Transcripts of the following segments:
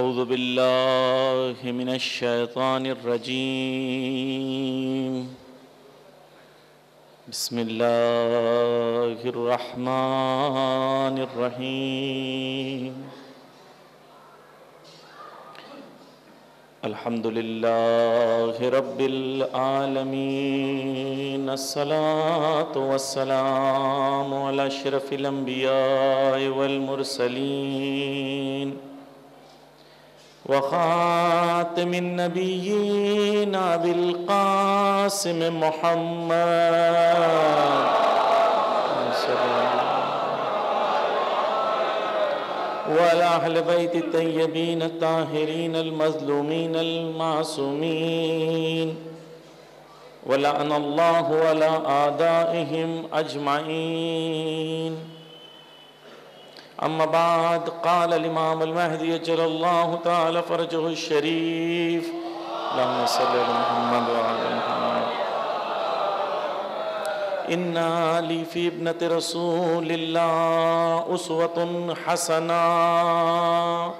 اعوذ باللہ من الشیطان الرجیم بسم اللہ الرحمن الرحیم الحمد للہ رب العالمین الصلاة والسلام علی اشرف الانبیاء والمرسلین وخاتم النبیین ابی القاسم محمد وعلى اہل بیت الطیبین الطاہرین المظلومین المعصومین ولعن اللہ علی اعدائہم اجمعین اما بعد قال الامام المہدی اجل اللہ تعالی فرجہ الشریف اللہم صلی علی محمد وعلی محمد اِنَّا لِي فِي ابْنَةِ رَسُولِ اللَّهِ أُسْوَةٌ حَسَنَةٌ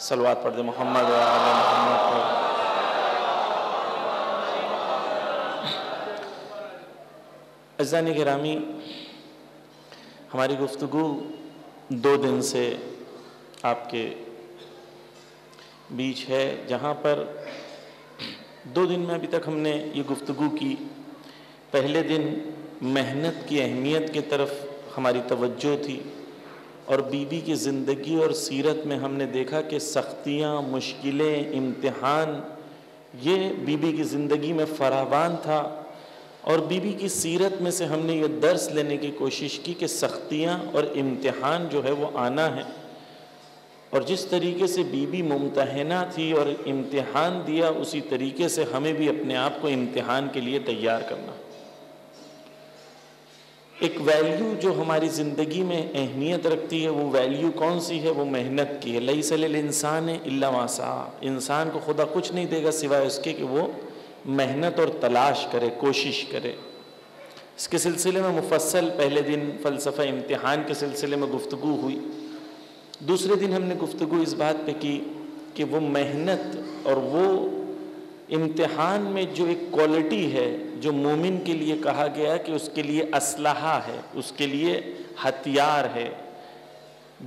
صلوات پڑھ دے محمد وعلی محمد پر۔ عزیزان گرامی، ہماری گفتگو 2 دن سے آپ کے بیچ ہے، جہاں پر 2 دن میں ابھی تک ہم نے یہ گفتگو کی۔ پہلے دن محنت کی اہمیت کی طرف ہماری توجہ تھی، اور بی بی کی زندگی اور سیرت میں ہم نے دیکھا کہ سختیاں، مشکلیں، امتحان یہ بی بی کی زندگی میں فراوان تھا، اور بی بی کی سیرت میں سے ہم نے یہ درس لینے کی کوشش کی کہ سختیاں اور امتحان جو ہے وہ آنا ہے، اور جس طریقے سے بی بی ممتحنہ تھی اور امتحان دیا، اسی طریقے سے ہمیں بھی اپنے آپ کو امتحان کے لیے تیار کرنا۔ ایک ویلیو جو ہماری زندگی میں اہمیت رکھتی ہے، وہ ویلیو کون سی ہے؟ وہ محنت کی ہے۔ لیس للانسان الا ما سعی، انسان کو خدا کچھ نہیں دے گا سوائے اس کے کہ وہ محنت اور تلاش کرے، کوشش کرے۔ اس کے سلسلے میں مفصل پہلے دن فلسفہ امتحان کے سلسلے میں گفتگو ہوئی۔ دوسرے دن ہم نے گفتگو اس بات پہ کی کہ وہ محنت اور وہ امتحان میں جو ایک کوالٹی ہے جو مومن کے لیے کہا گیا کہ اس کے لیے اسلحہ ہے، اس کے لیے ہتھیار ہے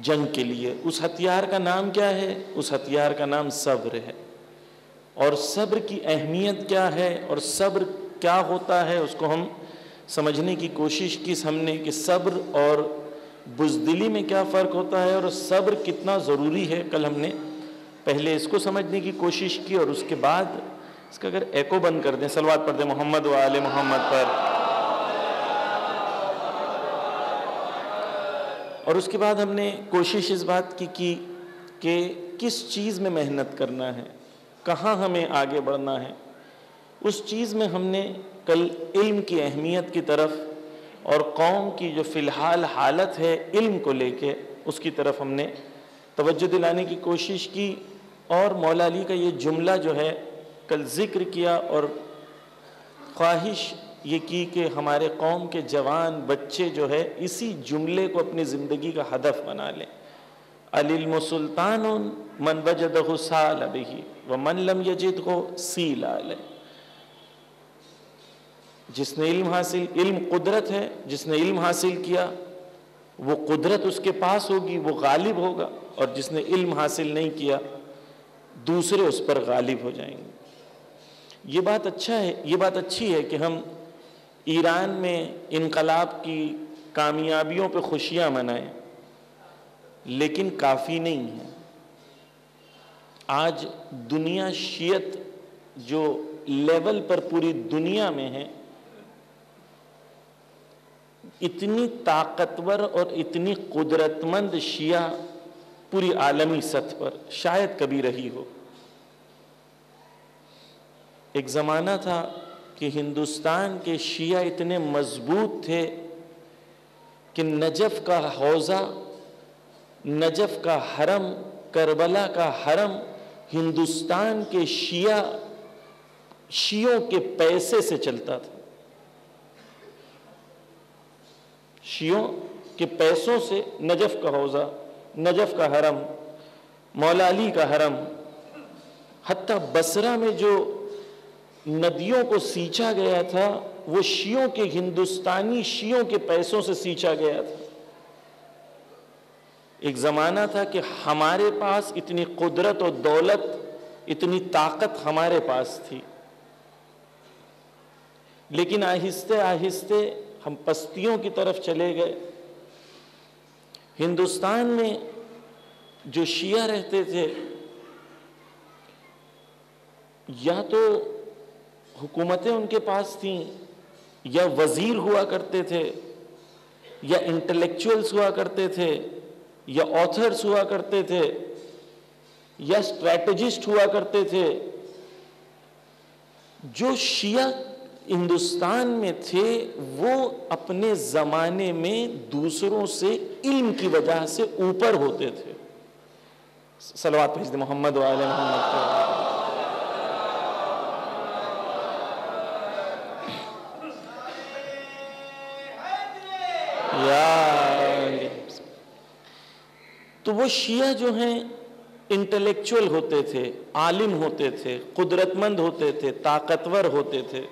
جنگ کے لیے، اس ہتھیار کا نام کیا ہے؟ اس ہتھیار کا نام صبر ہے۔ اور صبر کی اہمیت کیا ہے اور صبر کیا ہوتا ہے، اس کو ہم سمجھنے کی کوشش کی ہم نے کہ صبر اور بزدلی میں کیا فرق ہوتا ہے اور صبر کتنا ضروری ہے۔ کل ہم نے پہلے اس کو سمجھنے کی کوشش کی، اور اس کے بعد اس کا اگر ایکو بند کر دیں، صلوات پڑھ دیں محمد و آل محمد پر، اور اس کے بعد ہم نے کوشش اس بات کی کہ کس چیز میں محنت کرنا ہے، کہاں ہمیں آگے بڑھنا ہے۔ اس چیز میں ہم نے کل علم کی اہمیت کی طرف اور قوم کی جو فی الحال حالت ہے علم کو لے کے، اس کی طرف ہم نے توجہ دلانے کی کوشش کی، اور مولا علی کا یہ جملہ جو ہے کل ذکر کیا، اور خواہش یہ کی کہ ہمارے قوم کے جوان بچے جو ہے اسی جملے کو اپنی زندگی کا ہدف بنا لیں۔ العلم سلطان من وجدہ سال بہ ومن لم یجدہ سیل علیہ۔ جس نے علم قدرت ہے، جس نے علم حاصل کیا وہ قدرت اس کے پاس ہوگی، وہ غالب ہوگا، اور جس نے علم حاصل نہیں کیا دوسرے اس پر غالب ہو جائیں گے۔ یہ بات اچھی ہے کہ ہم ایران میں انقلاب کی کامیابیوں پہ خوشیاں منائیں، لیکن کافی نہیں ہے۔ آج دنیا شیعت جو لیول پر پوری دنیا میں ہے، اتنی طاقتور اور اتنی قدرت مند شیعہ پوری عالمی سطح پر شاید کبھی رہی ہو۔ ایک زمانہ تھا کہ ہندوستان کے شیعہ اتنے مضبوط تھے کہ نجف کا حوضہ، نجف کا حرم، کربلا کا حرم ہندوستان کے شیعوں کے پیسے سے چلتا تھا۔ شیعوں کے پیسوں سے نجف کا حوضہ، نجف کا حرم، مولا علی کا حرم، حتیٰ بصرہ میں جو ندیوں کو سینچا گیا تھا وہ شیعوں کے، ہندوستانی شیعوں کے پیسوں سے سینچا گیا تھا۔ ایک زمانہ تھا کہ ہمارے پاس اتنی قدرت اور دولت، اتنی طاقت ہمارے پاس تھی، لیکن آہستہ آہستہ ہم پستیوں کی طرف چلے گئے۔ ہندوستان میں جو شیعہ رہتے تھے، یا تو حکومتیں ان کے پاس تھیں، یا وزیر ہوا کرتے تھے، یا انٹلیکچوئلز ہوا کرتے تھے، یا آتھرز ہوا کرتے تھے، یا اسٹریٹجسٹ ہوا کرتے تھے۔ جو شیعہ ہندوستان میں تھے وہ اپنے زمانے میں دوسروں سے علم کی وجہ سے اوپر ہوتے تھے۔ صلوات بھیج دیں محمد و آل محمد۔ تو وہ شیعہ جو ہیں انٹلیکچوئل ہوتے تھے، عالم ہوتے تھے، قدرت مند ہوتے تھے، طاقتور ہوتے تھے۔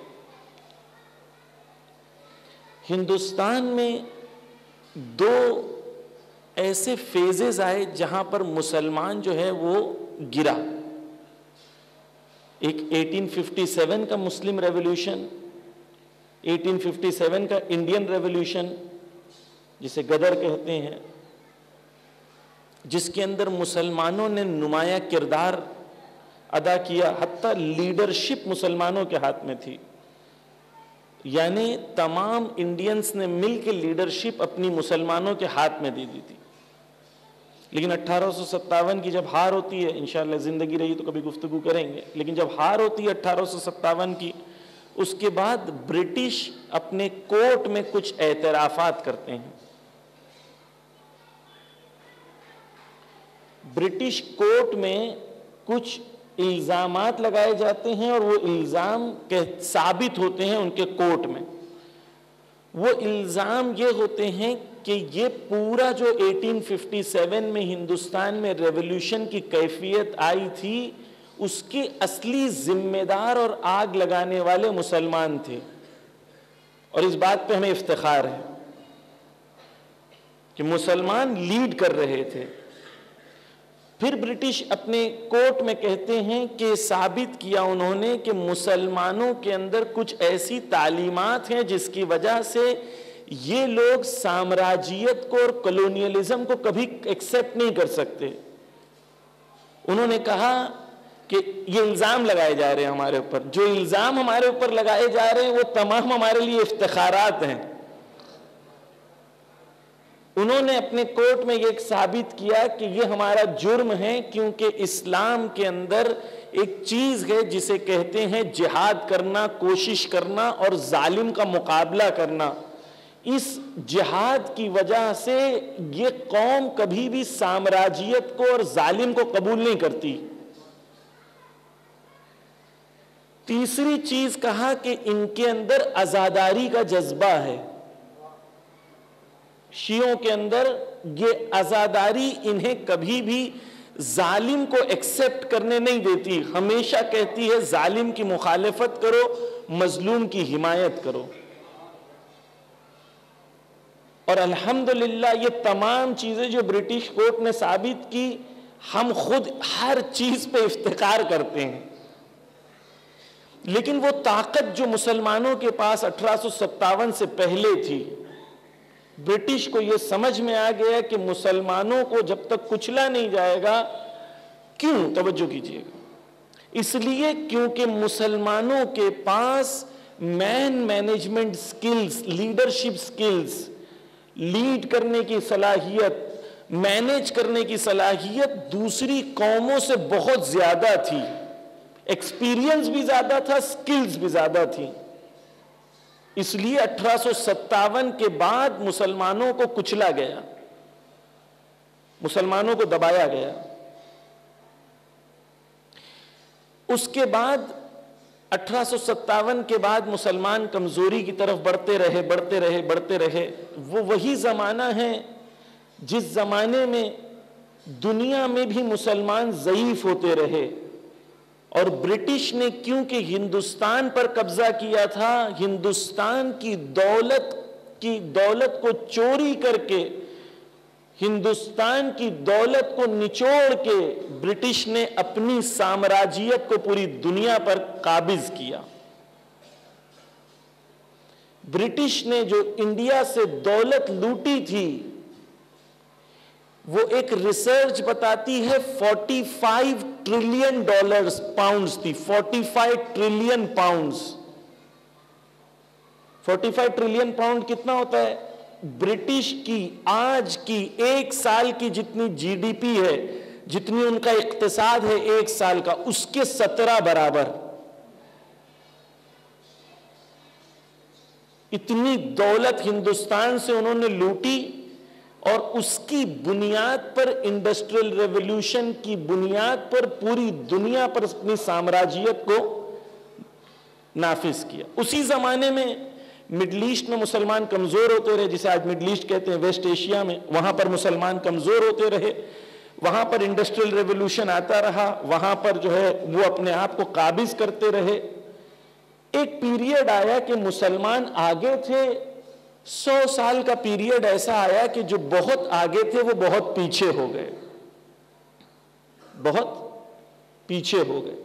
ہندوستان میں دو ایسے فیزز آئے جہاں پر مسلمان جو ہے وہ گرا۔ ایک 1857 کا مسلم ریولوشن، 1857 کا انڈین ریولوشن جسے غدر کہتے ہیں، جس کے اندر مسلمانوں نے نمایاں کردار ادا کیا، حتیٰ لیڈرشپ مسلمانوں کے ہاتھ میں تھی، یعنی تمام انڈینز نے مل کے لیڈرشپ اپنی مسلمانوں کے ہاتھ میں دے دی تھی۔ لیکن 1857 کی جب ہار ہوتی ہے، انشاءاللہ زندگی رہی تو کبھی گفتگو کریں گے، لیکن جب ہار ہوتی ہے 1857 کی، اس کے بعد برٹش اپنے کورٹ میں کچھ اعترافات کرتے ہیں۔ برٹش کورٹ میں کچھ الزامات لگائے جاتے ہیں اور وہ الزام ثابت ہوتے ہیں ان کے کورٹ میں۔ وہ الزام یہ ہوتے ہیں کہ یہ پورا جو 1857 میں ہندوستان میں ریولوشن کی کیفیت آئی تھی، اس کے اصلی ذمہ دار اور آگ لگانے والے مسلمان تھے، اور اس بات پہ ہمیں افتخار ہے کہ مسلمان لیڈ کر رہے تھے۔ پھر برٹش اپنے کورٹ میں کہتے ہیں کہ ثابت کیا انہوں نے کہ مسلمانوں کے اندر کچھ ایسی تعلیمات ہیں جس کی وجہ سے یہ لوگ سامراجیت کو اور کلونیلزم کو کبھی ایکسپٹ نہیں کر سکتے۔ انہوں نے کہا کہ یہ الزام لگائے جا رہے ہیں ہمارے اوپر، جو الزام ہمارے اوپر لگائے جا رہے ہیں وہ تمام ہمارے لیے افتخارات ہیں۔ انہوں نے اپنے کورٹ میں یہ ثابت کیا کہ یہ ہمارا جرم ہے، کیونکہ اسلام کے اندر ایک چیز ہے جسے کہتے ہیں جہاد کرنا، کوشش کرنا اور ظالم کا مقابلہ کرنا۔ اس جہاد کی وجہ سے یہ قوم کبھی بھی سامراجیت کو اور ظالم کو قبول نہیں کرتی۔ تیسری چیز کہا کہ ان کے اندر عزاداری کا جذبہ ہے۔ شیعوں کے اندر یہ عزاداری انہیں کبھی بھی ظالم کو ایکسپٹ کرنے نہیں دیتی، ہمیشہ کہتی ہے ظالم کی مخالفت کرو، مظلوم کی حمایت کرو۔ اور الحمدللہ یہ تمام چیزیں جو برٹش کورٹ نے ثابت کی، ہم خود ہر چیز پہ افتخار کرتے ہیں۔ لیکن وہ طاقت جو مسلمانوں کے پاس 1857 سے پہلے تھی، برٹش کو یہ سمجھ میں آ گیا کہ مسلمانوں کو جب تک کچلا نہیں جائے گا، کیوں؟ توجہ کیجئے گا، اس لیے کیونکہ مسلمانوں کے پاس management skills, leadership skills, lead کرنے کی صلاحیت، مینیج کرنے کی صلاحیت دوسری قوموں سے بہت زیادہ تھی۔ ایکسپیرینس بھی زیادہ تھا، سکلز بھی زیادہ تھی۔ اس لیے 1857 کے بعد مسلمانوں کو کچلا گیا، مسلمانوں کو دبایا گیا۔ اس کے بعد 1857 کے بعد مسلمان کمزوری کی طرف بڑھتے رہے۔ وہ وہی زمانہ ہے جس زمانے میں دنیا میں بھی مسلمان ضعیف ہوتے رہے، اور برٹش نے کیونکہ ہندوستان پر قبضہ کیا تھا، ہندوستان کی دولت کو چوری کر کے، ہندوستان کی دولت کو نچوڑ کے برٹش نے اپنی سامراجیت کو پوری دنیا پر قابض کیا۔ برٹش نے جو انڈیا سے دولت لوٹی تھی، وہ ایک ریسرچ بتاتی ہے 45 ٹریلین پاؤنڈز تھی، 45 ٹریلین پاؤنڈز۔ 45 ٹریلین پاؤنڈ کتنا ہوتا ہے؟ برٹش کی آج کی ایک سال کی جتنی جی ڈی پی ہے، جتنی ان کا اقتصاد ہے ایک سال کا، اس کے 17 برابر۔ اتنی دولت ہندوستان سے انہوں نے لوٹی، اور اس کی بنیاد پر، انڈسٹریل ریولوشن کی بنیاد پر، پوری دنیا پر اپنی سامراجیت کو نافذ کیا۔ اسی زمانے میں مڈل ایسٹ میں مسلمان کمزور ہوتے رہے، جسے آج مڈل ایسٹ کہتے ہیں، ویسٹ ایشیا میں، وہاں پر مسلمان کمزور ہوتے رہے، وہاں پر انڈسٹریل ریولوشن آتا رہا، وہاں پر جو ہے وہ اپنے آپ کو قابض کرتے رہے۔ ایک پیریڈ آیا کہ مسلمان آگے تھے، 100 سال کا پیریڈ ایسا آیا کہ جو بہت آگے تھے وہ بہت پیچھے ہو گئے، بہت پیچھے ہو گئے۔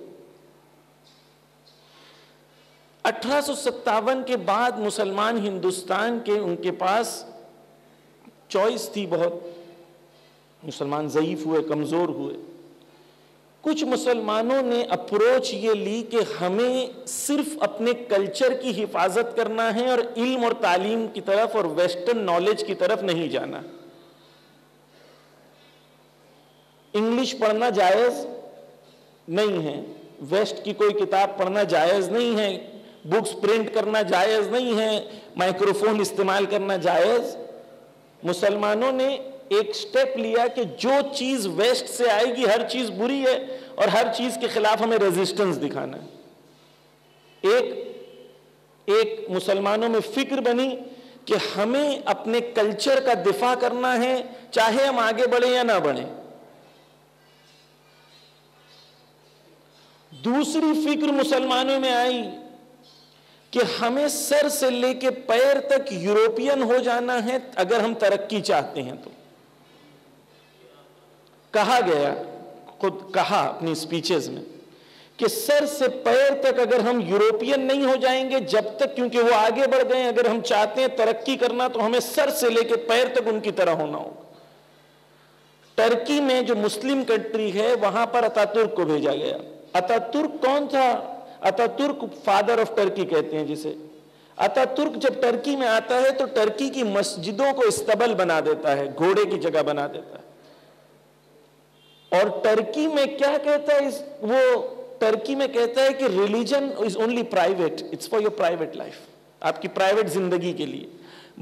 1857 کے بعد مسلمان ہندوستان کے، ان کے پاس چوائس تھی بہت، مسلمان ضعیف ہوئے، کمزور ہوئے۔ کچھ مسلمانوں نے اپروچ یہ لی کہ ہمیں صرف اپنے کلچر کی حفاظت کرنا ہے، اور علم اور تعلیم کی طرف اور ویسٹرن نالج کی طرف نہیں جانا۔ انگلش پڑھنا جائز نہیں ہے، ویسٹ کی کوئی کتاب پڑھنا جائز نہیں ہے، بکس پرنٹ کرنا جائز نہیں ہے، مائکروفون استعمال کرنا جائز۔ مسلمانوں نے ایک سٹیپ لیا کہ جو چیز ویسٹ سے آئے گی ہر چیز بری ہے، اور ہر چیز کے خلاف ہمیں ریزسٹنس دکھانا ہے۔ ایک مسلمانوں میں فکر بنی کہ ہمیں اپنے کلچر کا دفاع کرنا ہے، چاہے ہم آگے بڑھیں یا نہ بڑھیں۔ دوسری فکر مسلمانوں میں آئی کہ ہمیں سر سے لے کے پیر تک یورپین ہو جانا ہے اگر ہم ترقی چاہتے ہیں تو۔ کہا گیا، خود کہا اپنی سپیچز میں، کہ سر سے پیر تک اگر ہم یورپین نہیں ہو جائیں گے جب تک، کیونکہ وہ آگے بڑھ گئے، اگر ہم چاہتے ہیں ترقی کرنا تو ہمیں سر سے لے کے پیر تک ان کی طرح ہونا ہوگا۔ ٹرکی میں جو مسلم کنٹری ہے، وہاں پر اتاتورک کو بھیجا گیا۔ اتاتورک کون تھا؟ اتاتورک فادر آف ٹرکی کہتے ہیں جسے۔ اتاتورک جب ٹرکی میں آتا ہے تو ٹرکی کی مسجدوں کو استبل بنا دیتا ہے، گھوڑے کی جگہ بنا دیتا ہے۔ اور ٹرکی میں کیا کہتا ہے وہ ٹرکی میں کہتا ہے کہ religion is only private, it's for your private life, آپ کی پرائیویٹ زندگی کے لیے۔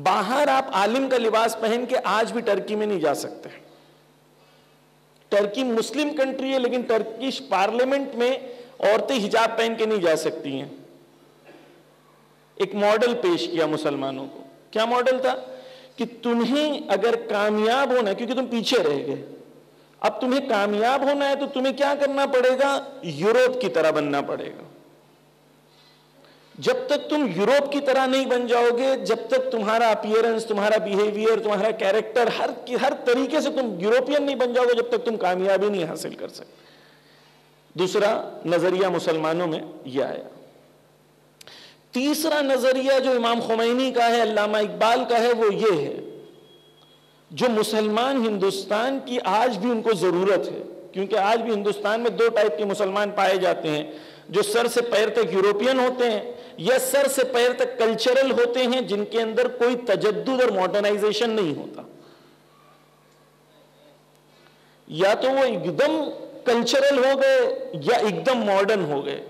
باہر آپ عالم کا لباس پہن کے آج بھی ٹرکی میں نہیں جا سکتے۔ ٹرکی مسلم کنٹری ہے، لیکن ٹرکش پارلیمنٹ میں عورتیں حجاب پہن کے نہیں جا سکتی ہیں۔ ایک ماڈل پیش کیا مسلمانوں کو۔ کیا ماڈل تھا؟ کہ تمہیں اگر کامیاب ہونا ہے، کیونکہ تم پیچھے رہ گئے، اب تمہیں کامیاب ہونا ہے تو تمہیں کیا کرنا پڑے گا؟ یورپ کی طرح بننا پڑے گا۔ جب تک تم یورپ کی طرح نہیں بن جاؤ گے، جب تک تمہارا اپیئرنس، تمہارا بیہیویئر، تمہارا کیریکٹر ہر طریقے سے تم یورپین نہیں بن جاؤ گے، جب تک تم کامیابی نہیں حاصل کر سکتے۔ دوسرا نظریہ مسلمانوں میں یہ آیا۔ تیسرا نظریہ جو امام خمینی کا ہے، علامہ اقبال کا ہے، وہ یہ ہے، جو مسلمان ہندوستان کی آج بھی ان کو ضرورت ہے، کیونکہ آج بھی ہندوستان میں دو ٹائپ کے مسلمان پائے جاتے ہیں، جو سر سے پیر تک یورپین ہوتے ہیں، یا سر سے پیر تک کلچرل ہوتے ہیں، جن کے اندر کوئی تجدد اور ماڈرنائزیشن نہیں ہوتا۔ یا تو وہ ایک دم کلچرل ہو گئے یا ایک دم ماڈرن ہو گئے۔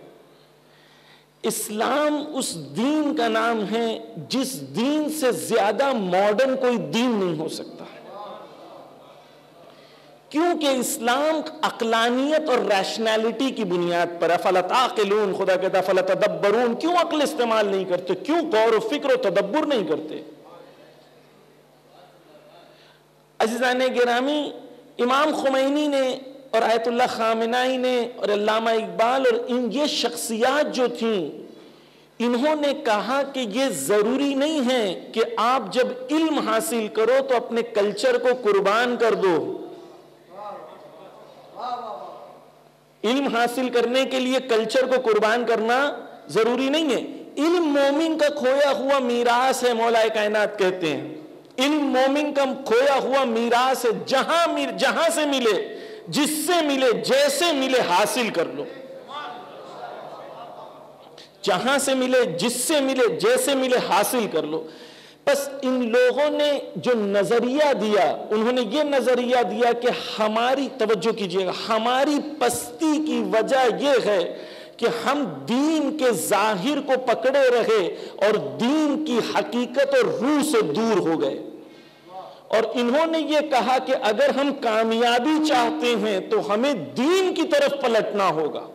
اسلام اس دین کا نام ہے جس دین سے زیادہ ماڈرن کوئی دین نہیں ہو سکتا، کیونکہ اسلام عقلانیت اور ریشنالٹی کی بنیاد پر۔ افلا تعقلون، خدا کہتا فلا تدبرون، کیوں عقل استعمال نہیں کرتے؟ کیوں غور و فکر و تدبر نہیں کرتے؟ عزیزان گرامی، امام خمینی نے اور آیت اللہ خامنائی نے اور علامہ اقبال اور یہ شخصیات جو تھیں، انہوں نے کہا کہ یہ ضروری نہیں ہے کہ آپ جب علم حاصل کرو تو اپنے کلچر کو قربان کر دو. علم حاصل کرنے کے لیے کلچر کو قربان کرنا ضروری نہیں ہے. علم مومن کا کھویا ہوا میراث ہے، مولا کائنات کہتے ہیں. علم مومن کا کھویا ہوا میراث ہے، جہاں سے ملے، جس سے ملے، جیسے ملے حاصل کر لو. جہاں سے ملے، جس سے ملے، جیسے ملے حاصل کر لو. بس ان لوگوں نے جو نظریہ دیا، انہوں نے یہ نظریہ دیا کہ ہماری، توجہ کیجئے گا، ہماری پستی کی وجہ یہ ہے کہ ہم دین کے ظاہر کو پکڑے رہے اور دین کی حقیقت اور روح سے دور ہو گئے. اور انہوں نے یہ کہا کہ اگر ہم کامیابی چاہتے ہیں تو ہمیں دین کی طرف پلٹنا ہوگا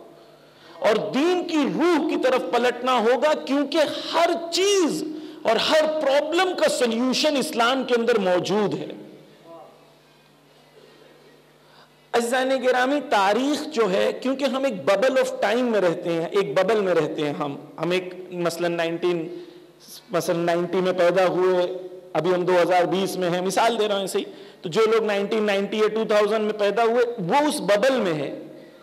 اور دین کی روح کی طرف پلٹنا ہوگا، کیونکہ ہر چیز اور ہر پرابلم کا سلیوشن اسلام کے اندر موجود ہے. عزیزان گرامی، تاریخ جو ہے، کیونکہ ہم ایک ببل آف ٹائم میں رہتے ہیں، ایک ببل میں رہتے ہیں. ہم ایک مثلا 90 میں پیدا ہوئے، ابھی ہم 2020 میں ہیں، مثال دے رہا ہوں ایسے ہی. تو جو لوگ 1990 یا 2000 میں پیدا ہوئے وہ اس ببل میں ہے.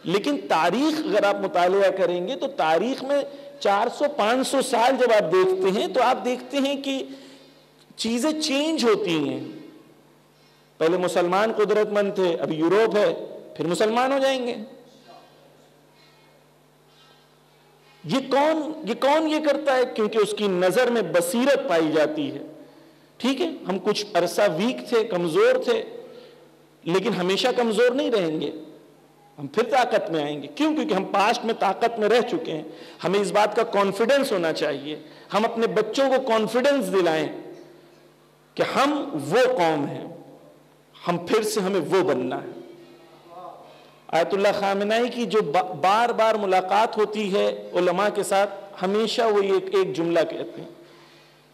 لیکن تاریخ اگر آپ مطالعہ کریں گے تو تاریخ میں 400-500 سال جب آپ دیکھتے ہیں تو آپ دیکھتے ہیں کہ چیزیں چینج ہوتی ہیں. پہلے مسلمان قدرت مند تھے، اب یوروپ ہے، پھر مسلمان ہو جائیں گے. یہ کون یہ کرتا ہے؟ کیونکہ اس کی نظر میں بصیرت پائی جاتی ہے. ٹھیک ہے، ہم کچھ عرصہ ویک تھے، کمزور تھے، لیکن ہمیشہ کمزور نہیں رہیں گے، ہم پھر طاقت میں آئیں گے. کیوں؟ کیونکہ ہم پاسٹ میں طاقت میں رہ چکے ہیں. ہمیں اس بات کا کانفیڈنس ہونا چاہیے. ہم اپنے بچوں کو کانفیڈنس دلائیں کہ ہم وہ قوم ہیں، ہم پھر سے ہمیں وہ بننا ہے. آیت اللہ خامنائی کی جو بار بار ملاقات ہوتی ہے علماء کے ساتھ، ہمیشہ وہ ایک جملہ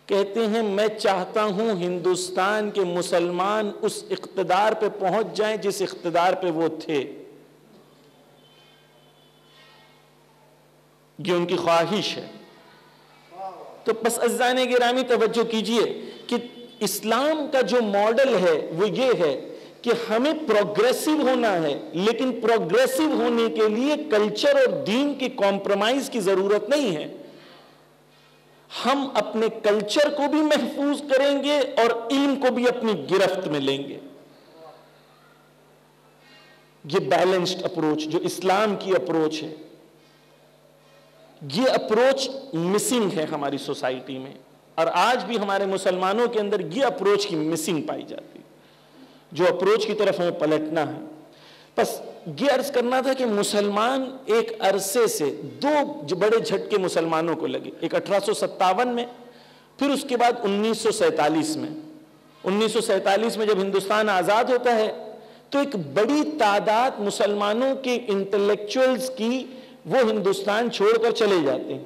کہتے ہیں میں چاہتا ہوں ہندوستان کے مسلمان اس اقتدار پہ پہنچ جائیں جس اقتدار پہ وہ تھے. یہ ان کی خواہش ہے. تو بس عزیزان گرامی توجہ کیجئے کہ اسلام کا جو ماڈل ہے وہ یہ ہے کہ ہمیں پروگریسو ہونا ہے، لیکن پروگریسو ہونے کے لیے کلچر اور دین کی کمپرومائز کی ضرورت نہیں ہے. ہم اپنے کلچر کو بھی محفوظ کریں گے اور علم کو بھی اپنی گرفت میں لیں گے. یہ بیلنسڈ اپروچ جو اسلام کی اپروچ ہے، یہ اپروچ مسنگ ہے ہماری سوسائٹی میں، اور آج بھی ہمارے مسلمانوں کے اندر یہ اپروچ کی مسنگ پائی جاتی ہے، جو اپروچ کی طرف ہمیں پلٹنا ہے. بس یہ عرض کرنا تھا کہ مسلمان ایک عرصے سے دو بڑے جھٹکے مسلمانوں کو لگے، ایک 1857 میں، پھر اس کے بعد 1947 میں. 1947 میں جب ہندوستان آزاد ہوتا ہے تو ایک بڑی تعداد مسلمانوں کے انٹلیکچوئلز کی وہ ہندوستان چھوڑ کر چلے جاتے ہیں.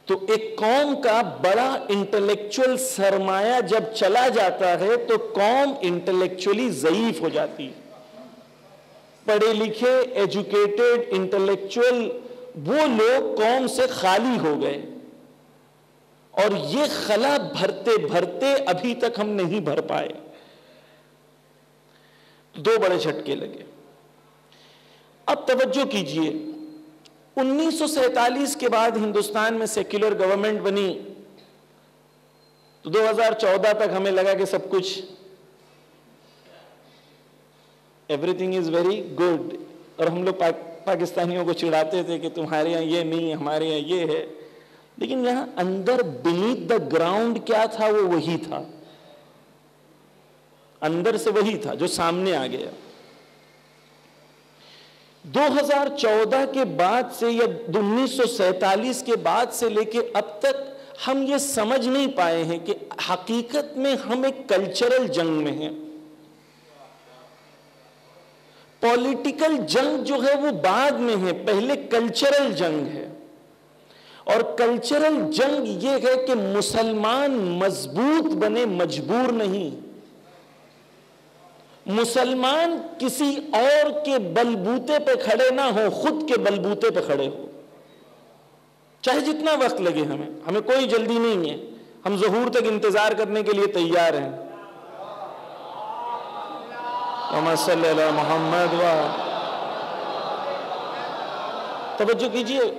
تو ایک قوم کا بڑا انٹلیکچوئل سرمایہ جب چلا جاتا ہے تو قوم انٹلیکچولی ضعیف ہو جاتی ہے. پڑھے لکھے ایجوکیٹڈ انٹلیکچوئل وہ لوگ قوم سے خالی ہو گئے، اور یہ خلا بھرتے بھرتے ابھی تک ہم نہیں بھر پائے. دو بڑے جھٹکے لگے. اب توجہ کیجئے، 1947 کے بعد ہندوستان میں سیکولر گورنمنٹ بنی تو 2014 تک ہمیں لگا کہ سب کچھ every thing is very good, اور ہم لوگ پاکستانیوں کو چڑھاتے تھے کہ تمہارے یہاں یہ نہیں، ہمارے یہاں یہ ہے. لیکن یہاں اندر بینیتھ دا گراؤنڈ کیا تھا؟ وہ وہی تھا، اندر سے وہی تھا جو سامنے آ گیا. 2014 کے بعد سے یا 1947 کے بعد سے لے کے اب تک ہم یہ سمجھ نہیں پائے ہیں کہ حقیقت میں ہم ایک کلچرل جنگ میں ہیں. پولیٹیکل جنگ جو ہے وہ بعد میں ہے، پہلے کلچرل جنگ ہے. اور کلچرل جنگ یہ ہے کہ مسلمان مضبوط بنے، مجبور نہیں. مسلمان کسی اور کے بلبوتے پہ کھڑے نہ ہو، خود کے بلبوتے پہ کھڑے ہو، چاہے جتنا وقت لگے، ہمیں کوئی جلدی نہیں ہے، ہم ظہور تک انتظار کرنے کے لیے تیار ہیں۔ اللہم صلی علی محمد و توجہ کیجئے،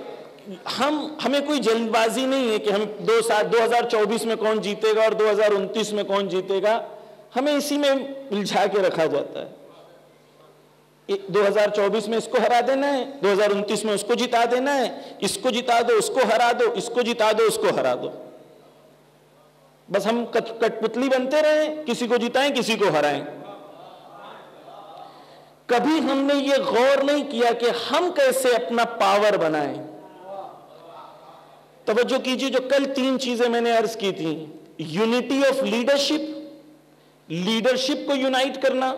ہمیں کوئی جلد بازی نہیں ہے کہ ہم 2024 میں کون جیتے گا اور 2029 میں کون جیتے گا، ہمیں اسی میں الجھا کے رکھا جاتا ہے۔ 2024 میں اس کو ہرا دینا ہے، 2029 میں اس کو جتا دینا ہے، اس کو جتا دو، اس کو ہرا دو، اس کو جتا دو، اس کو ہرا دو، بس ہم کٹ پتلی بنتے رہیں، کسی کو جتائیں کسی کو ہرائیں۔ کبھی ہم نے یہ غور نہیں کیا کہ ہم کیسے اپنا پاور بنائیں۔ توجہ کیجئے، جو کل 3 چیزیں میں نے عرض کی تھیں، یونٹی آف لیڈرشپ، لیڈرشپ کو یونائٹ کرنا،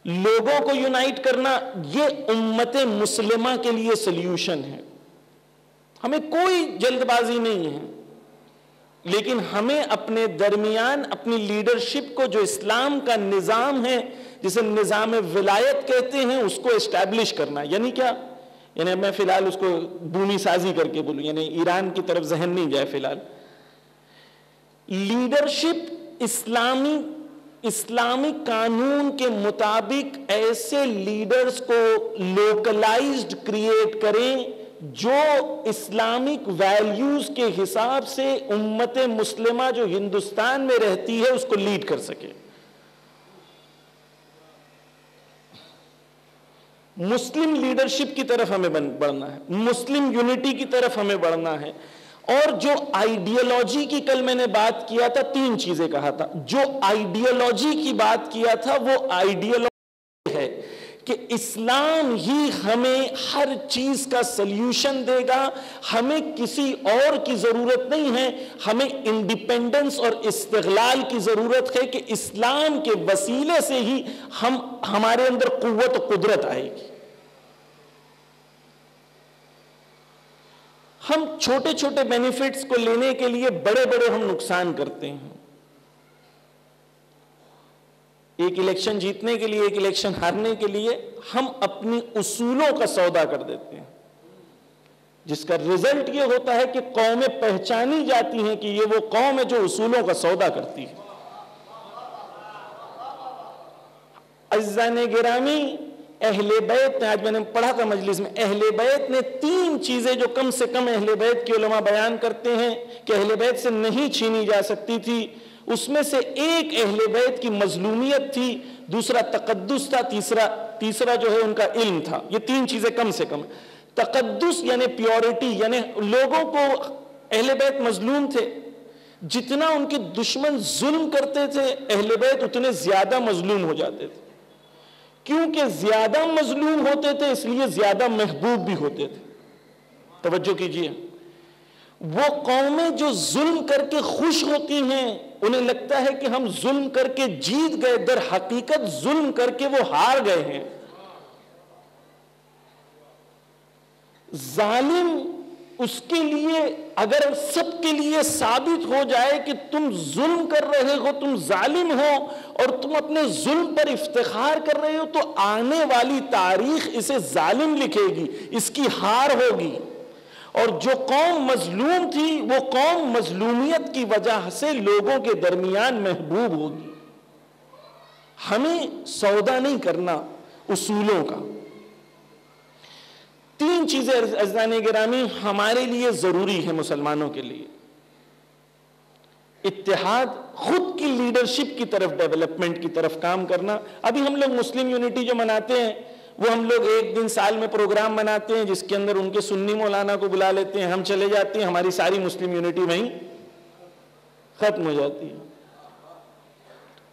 لوگوں کو یونائٹ کرنا، یہ امت مسلمہ کے لیے سلیوشن ہے۔ ہمیں کوئی جلد بازی نہیں ہے، لیکن ہمیں اپنے درمیان اپنی لیڈرشپ کو، جو اسلام کا نظام ہے جسے نظام ولایت کہتے ہیں، اس کو اسٹیبلش کرنا۔ یعنی کیا؟ یعنی میں فی الحال اس کو بومی سازی کر کے بولوں، یعنی ایران کی طرف ذہن نہیں جائے فی الحال۔ لیڈرشپ اسلامی قانون کے مطابق ایسے لیڈرز کو لوکلائزڈ کریٹ کریں جو اسلامک ویلیوز کے حساب سے امت مسلمہ جو ہندوستان میں رہتی ہے اس کو لیڈ کر سکے۔ مسلم لیڈرشپ کی طرف ہمیں بڑھنا ہے، مسلم یونٹی کی طرف ہمیں بڑھنا ہے۔ اور جو آئیڈیالوجی کی کل میں نے بات کیا تھا، 3 چیزیں کہا تھا، جو آئیڈیالوجی کی بات کیا تھا وہ آئیڈیالوجی ہے کہ اسلام ہی ہمیں ہر چیز کا سلیوشن دے گا، ہمیں کسی اور کی ضرورت نہیں ہے، ہمیں انڈیپینڈنس اور استقلال کی ضرورت ہے کہ اسلام کے وسیلے سے ہی ہمارے اندر قوت و قدرت آئے گی۔ ہم چھوٹے چھوٹے بینیفٹس کو لینے کے لیے بڑے بڑے ہم نقصان کرتے ہیں۔ ایک الیکشن جیتنے کے لیے، ایک الیکشن ہارنے کے لیے ہم اپنی اصولوں کا سودا کر دیتے ہیں، جس کا رزلٹ یہ ہوتا ہے کہ قومیں پہچانی جاتی ہیں کہ یہ وہ قوم ہے جو اصولوں کا سودا کرتی ہے۔ عزیزان گرامی، اہل بیت نے، آج میں نے پڑھا تھا مجلس میں، اہل بیت نے 3 چیزیں جو کم سے کم اہل بیت کے علماء بیان کرتے ہیں کہ اہل بیت سے نہیں چھینی جا سکتی تھی، اس میں سے ایک اہل بیت کی مظلومیت تھی، دوسرا تقدس تھا، تیسرا جو ہے ان کا علم تھا۔ یہ 3 چیزیں کم سے کم۔ تقدس یعنی پیورٹی، یعنی لوگوں کو، اہل بیت مظلوم تھے، جتنا ان کے دشمن ظلم کرتے تھے اہل بیت اتنے زیادہ مظلوم ہو جاتے تھے، کیونکہ زیادہ مظلوم ہوتے تھے اس لیے زیادہ محبوب بھی ہوتے تھے۔ توجہ کیجئے، وہ قومیں جو ظلم کر کے خوش ہوتی ہیں، انہیں لگتا ہے کہ ہم ظلم کر کے جیت گئے، در حقیقت ظلم کر کے وہ ہار گئے ہیں۔ ظالم اس کے لیے اگر سب کے لیے ثابت ہو جائے کہ تم ظلم کر رہے ہو، تم ظالم ہو اور تم اپنے ظلم پر افتخار کر رہے ہو، تو آنے والی تاریخ اسے ظالم لکھے گی، اس کی ہار ہوگی۔ اور جو قوم مظلوم تھی وہ قوم مظلومیت کی وجہ سے لوگوں کے درمیان محبوب ہوگی۔ ہمیں سودا نہیں کرنا اصولوں کا۔ 3 چیزیں عزیزان گرامی ہمارے لیے ضروری ہیں مسلمانوں کے لیے۔ اتحاد، خود کی لیڈرشپ کی طرف، ڈیولپمنٹ کی طرف کام کرنا۔ ابھی ہم لوگ مسلم یونٹی جو مناتے ہیں وہ ہم لوگ ایک دن سال میں پروگرام مناتے ہیں جس کے اندر ان کے سنی مولانا کو بلا لیتے ہیں، ہم چلے جاتے ہیں، ہماری ساری مسلم یونٹی وہیں ختم ہو جاتی ہے۔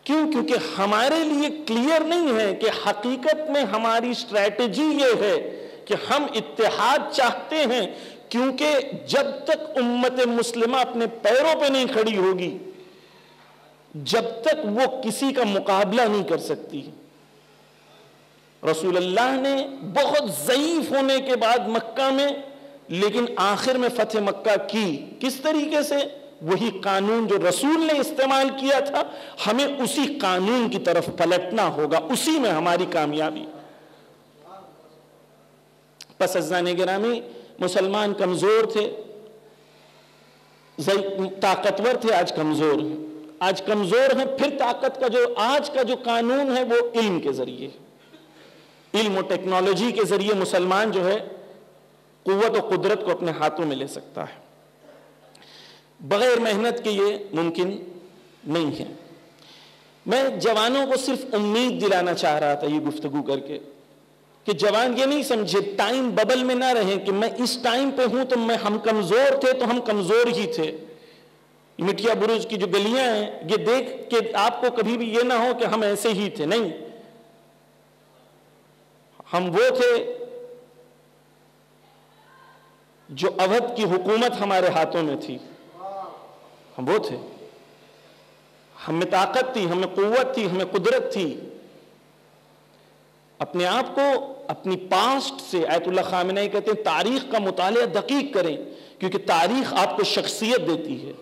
کیوں؟ کیونکہ ہمارے لیے کلیئر نہیں ہے کہ حقیقت میں ہماری اسٹریٹجی یہ ہے کہ ہم اتحاد چاہتے ہیں، کیونکہ جب تک امت مسلمہ اپنے پیروں پہ نہیں کھڑی ہوگی، جب تک وہ کسی کا مقابلہ نہیں کر سکتی۔ رسول اللہ نے بہت ضعیف ہونے کے بعد مکہ میں، لیکن آخر میں فتح مکہ کی، کس طریقے سے؟ وہی قانون جو رسول نے استعمال کیا تھا، ہمیں اسی قانون کی طرف پلٹنا ہوگا، اسی میں ہماری کامیابی۔ پس عزیزان گرامی، مسلمان کمزور تھے، طاقتور تھے، آج کمزور ہیں، آج کمزور ہیں، پھر طاقت کا آج کا جو قانون ہے وہ علم کے ذریعے، علم و ٹیکنالوجی کے ذریعے مسلمان جو ہے قوت و قدرت کو اپنے ہاتھوں میں لے سکتا ہے۔ بغیر محنت کے یہ ممکن نہیں ہے۔ میں جوانوں کو صرف امید دلانا چاہ رہا تھا یہ گفتگو کر کے، کہ جوان یہ نہیں سمجھے، ٹائم ببل میں نہ رہیں کہ میں اس ٹائم پہ ہوں تو ہم کمزور تھے تو ہم کمزور ہی تھے۔ مٹیا برج کی جو گلیاں ہیں یہ دیکھ کہ آپ کو کبھی بھی یہ نہ ہو کہ ہم ایسے ہی تھے، نہیں، ہم وہ تھے جو اودھ کی حکومت ہمارے ہاتھوں میں تھی، ہم وہ تھے، ہمیں طاقت تھی، ہمیں قوت تھی، ہمیں قدرت تھی۔ اپنے آپ کو اپنی پاسٹ سے، آیت اللہ خامنہئی کہتے ہیں تاریخ کا مطالعہ دقیق کریں، کیونکہ تاریخ آپ کو شخصیت دیتی ہے۔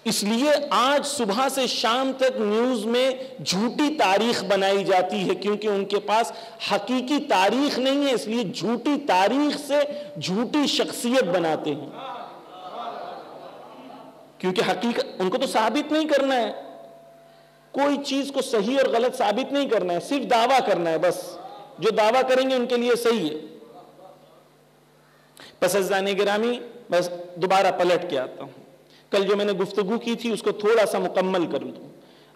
اس لیے آج صبح سے شام تک نیوز میں جھوٹی تاریخ بنائی جاتی ہے، کیونکہ ان کے پاس حقیقی تاریخ نہیں ہے، اس لیے جھوٹی تاریخ سے جھوٹی شخصیت بناتے ہیں، کیونکہ حقیقت ان کو تو ثابت نہیں کرنا ہے، کوئی چیز کو صحیح اور غلط ثابت نہیں کرنا ہے، صرف دعویٰ کرنا ہے، بس جو دعویٰ کریں گے ان کے لیے صحیح ہے۔ پس عزیزان گرامی، بس دوبارہ پلٹ کے آتا ہوں، کل جو میں نے گفتگو کی تھی اس کو تھوڑا سا مکمل کر دوں۔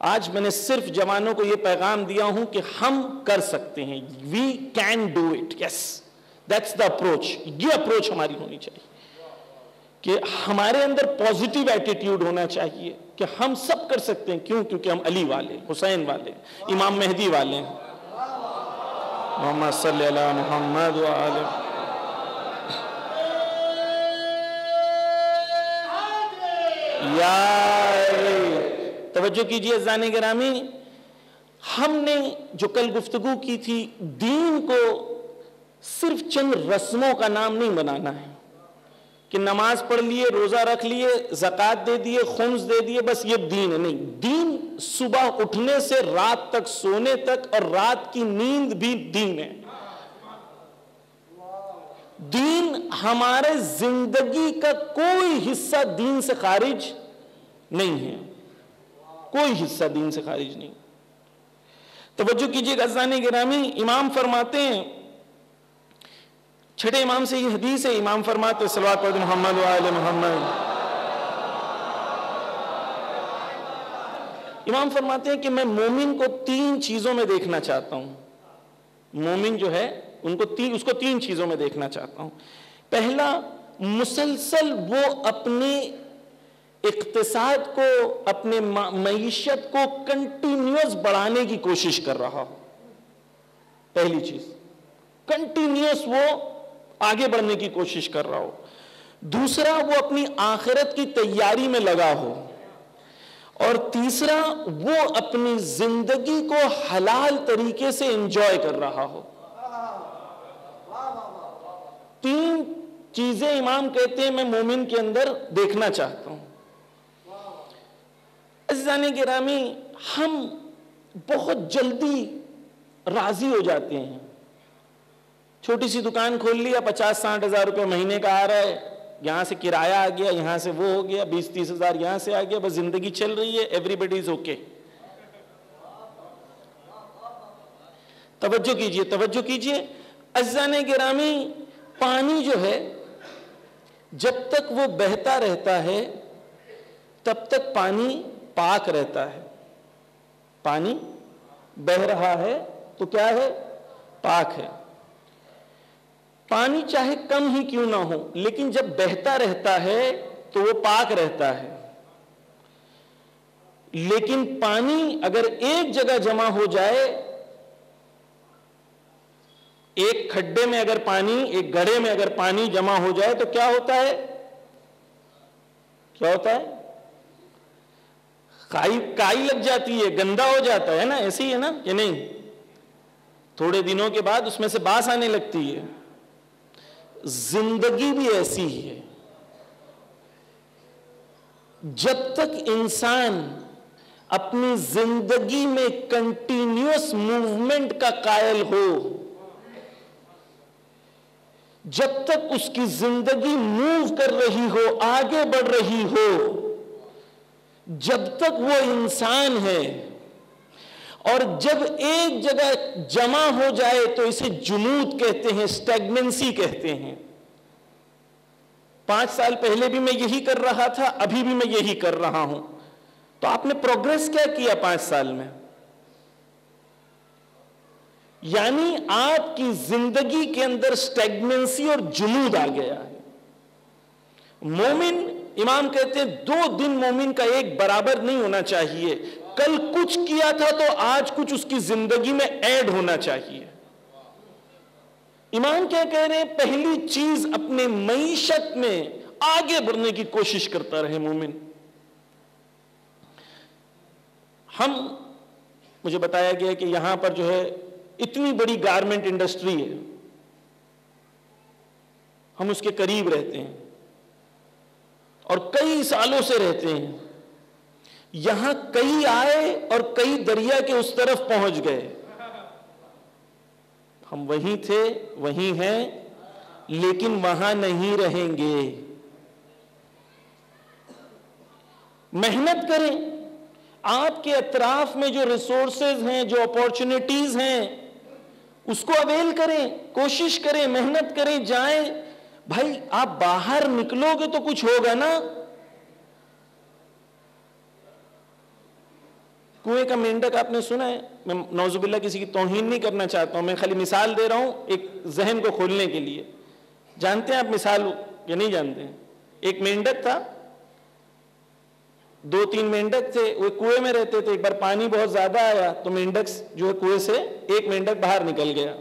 آج میں نے صرف جوانوں کو یہ پیغام دیا ہوں کہ ہم کر سکتے ہیں، we can do it, yes, that's the approach، یہ اپروچ ہماری ہونی چاہیے، کہ ہمارے اندر پازیٹیو ایٹیٹیوڈ ہونا چاہیے کہ ہم سب کر سکتے ہیں۔ کیوں؟ کیونکہ ہم علی والے، حسین والے، امام مہدی والے ہیں۔ محمد صلی اللہ محمد وآلہ۔ توجہ کیجئے عزیزان گرامی، ہم نے جو کل گفتگو کی تھی، دین کو صرف چند رسموں کا نام نہیں بنانا ہے کہ نماز پڑھ لیے، روزہ رکھ لیے، زکوٰۃ دے دیے، خمس دے دیے، بس یہ دین ہے، نہیں۔ دین صبح اٹھنے سے رات تک سونے تک، اور رات کی نیند بھی دین ہے۔ دین ہمارے زندگی کا کوئی حصہ دین سے خارج نہیں ہے، کوئی حصہ دین سے خارج نہیں۔ توجہ کیجئے عزیزان گرامی، امام فرماتے ہیں، چھٹے امام سے یہ حدیث ہے، امام فرماتے ہیں صلوات علی محمد و آل محمد، امام فرماتے ہیں کہ میں مومن کو 3 چیزوں میں دیکھنا چاہتا ہوں۔ مومن جو ہے اس کو 3 چیزوں میں دیکھنا چاہتا ہوں۔ پہلا، مسلسل وہ اپنے اقتصاد کو، اپنے معیشت کو کنٹینیوس بڑھانے کی کوشش کر رہا ہو، پہلی چیز، کنٹینیوس وہ آگے بڑھنے کی کوشش کر رہا ہو۔ دوسرا، وہ اپنی آخرت کی تیاری میں لگا ہو، اور تیسرا، وہ اپنی زندگی کو حلال طریقے سے انجوائے کر رہا ہو۔ 3 چیزیں امام کہتے ہیں میں مومن کے اندر دیکھنا چاہتا ہوں۔ عزیزان گرامی، ہم بہت جلدی راضی ہو جاتے ہیں، چھوٹی سی دکان کھول لیا، 50-60 ہزار روپے مہینے کا آ رہا ہے، یہاں سے کرایہ آ گیا، یہاں سے وہ ہو گیا، 20-30 ہزار یہاں سے آ گیا، بس زندگی چل رہی ہے، ایوری بڈی از اوکے۔ توجہ کیجئے، توجہ کیجئے عزیزان گرامی، پانی جو ہے جب تک وہ بہتا رہتا ہے تب تک پانی پاک رہتا ہے۔ پانی بہ رہا ہے تو کیا ہے؟ پاک ہے۔ پانی چاہے کم ہی کیوں نہ ہو، لیکن جب بہتا رہتا ہے تو وہ پاک رہتا ہے۔ لیکن پانی اگر ایک جگہ جمع ہو جائے، ایک کھڈے میں اگر پانی، ایک گڑھے میں اگر پانی جمع ہو جائے تو کیا ہوتا ہے؟ کیا ہوتا ہے؟ کائی لگ جاتی ہے، گندا ہو جاتا ہے نا، ایسے ہی ہے نا کہ نہیں؟ تھوڑے دنوں کے بعد اس میں سے باس آنے لگتی ہے۔ زندگی بھی ایسی ہی ہے، جب تک انسان اپنی زندگی میں کنٹینیوس موومنٹ کا قائل ہو، جب تک اس کی زندگی موو کر رہی ہو، آگے بڑھ رہی ہو، جب تک وہ انسان ہے، اور جب ایک جگہ جمع ہو جائے تو اسے جمود کہتے ہیں، اسٹیگننسی کہتے ہیں۔ 5 سال پہلے بھی میں یہی کر رہا تھا، ابھی بھی میں یہی کر رہا ہوں، تو آپ نے پروگریس کیا کیا 5 سال میں؟ یعنی آپ کی زندگی کے اندر اسٹیگننسی اور جمود آ گیا ہے۔ مومن، امام کہتے ہیں 2 دن مومن کا ایک برابر نہیں ہونا چاہیے، کل کچھ کیا تھا تو آج کچھ اس کی زندگی میں ایڈ ہونا چاہیے۔ امام کیا کہہ رہے ہیں؟ پہلی چیز اپنے معیشت میں آگے بڑھنے کی کوشش کرتا رہے مومن۔ مجھے بتایا گیا کہ یہاں پر جو ہے اتنی بڑی گارمنٹ انڈسٹری ہے، ہم اس کے قریب رہتے ہیں اور کئی سالوں سے رہتے ہیں۔ یہاں کئی آئے اور کئی دریا کے اس طرف پہنچ گئے، ہم وہیں تھے، وہیں ہیں، لیکن وہاں نہیں رہیں گے۔ محنت کریں، آپ کے اطراف میں جو ریسورسز ہیں، جو اپورچونٹیز ہیں، اس کو اویل کریں، کوشش کریں، محنت کریں، جائیں۔ بھائی آپ باہر نکلو گے تو کچھ ہوگا نا۔ کنویں کا مینڈک آپ نے سنا ہے؟ میں نعوذ باللہ کسی کی توہین نہیں کرنا چاہتا ہوں، میں خالی مثال دے رہا ہوں ایک ذہن کو کھولنے کے لیے۔ جانتے ہیں آپ مثال یا نہیں جانتے ہیں؟ ایک مینڈک تھا، 2-3 مینڈک تھے، وہ کنویں میں رہتے تھے۔ ایک بار پانی بہت زیادہ آیا تو مینڈک جو ہے کنویں سے ایک مینڈک باہر نکل گیا۔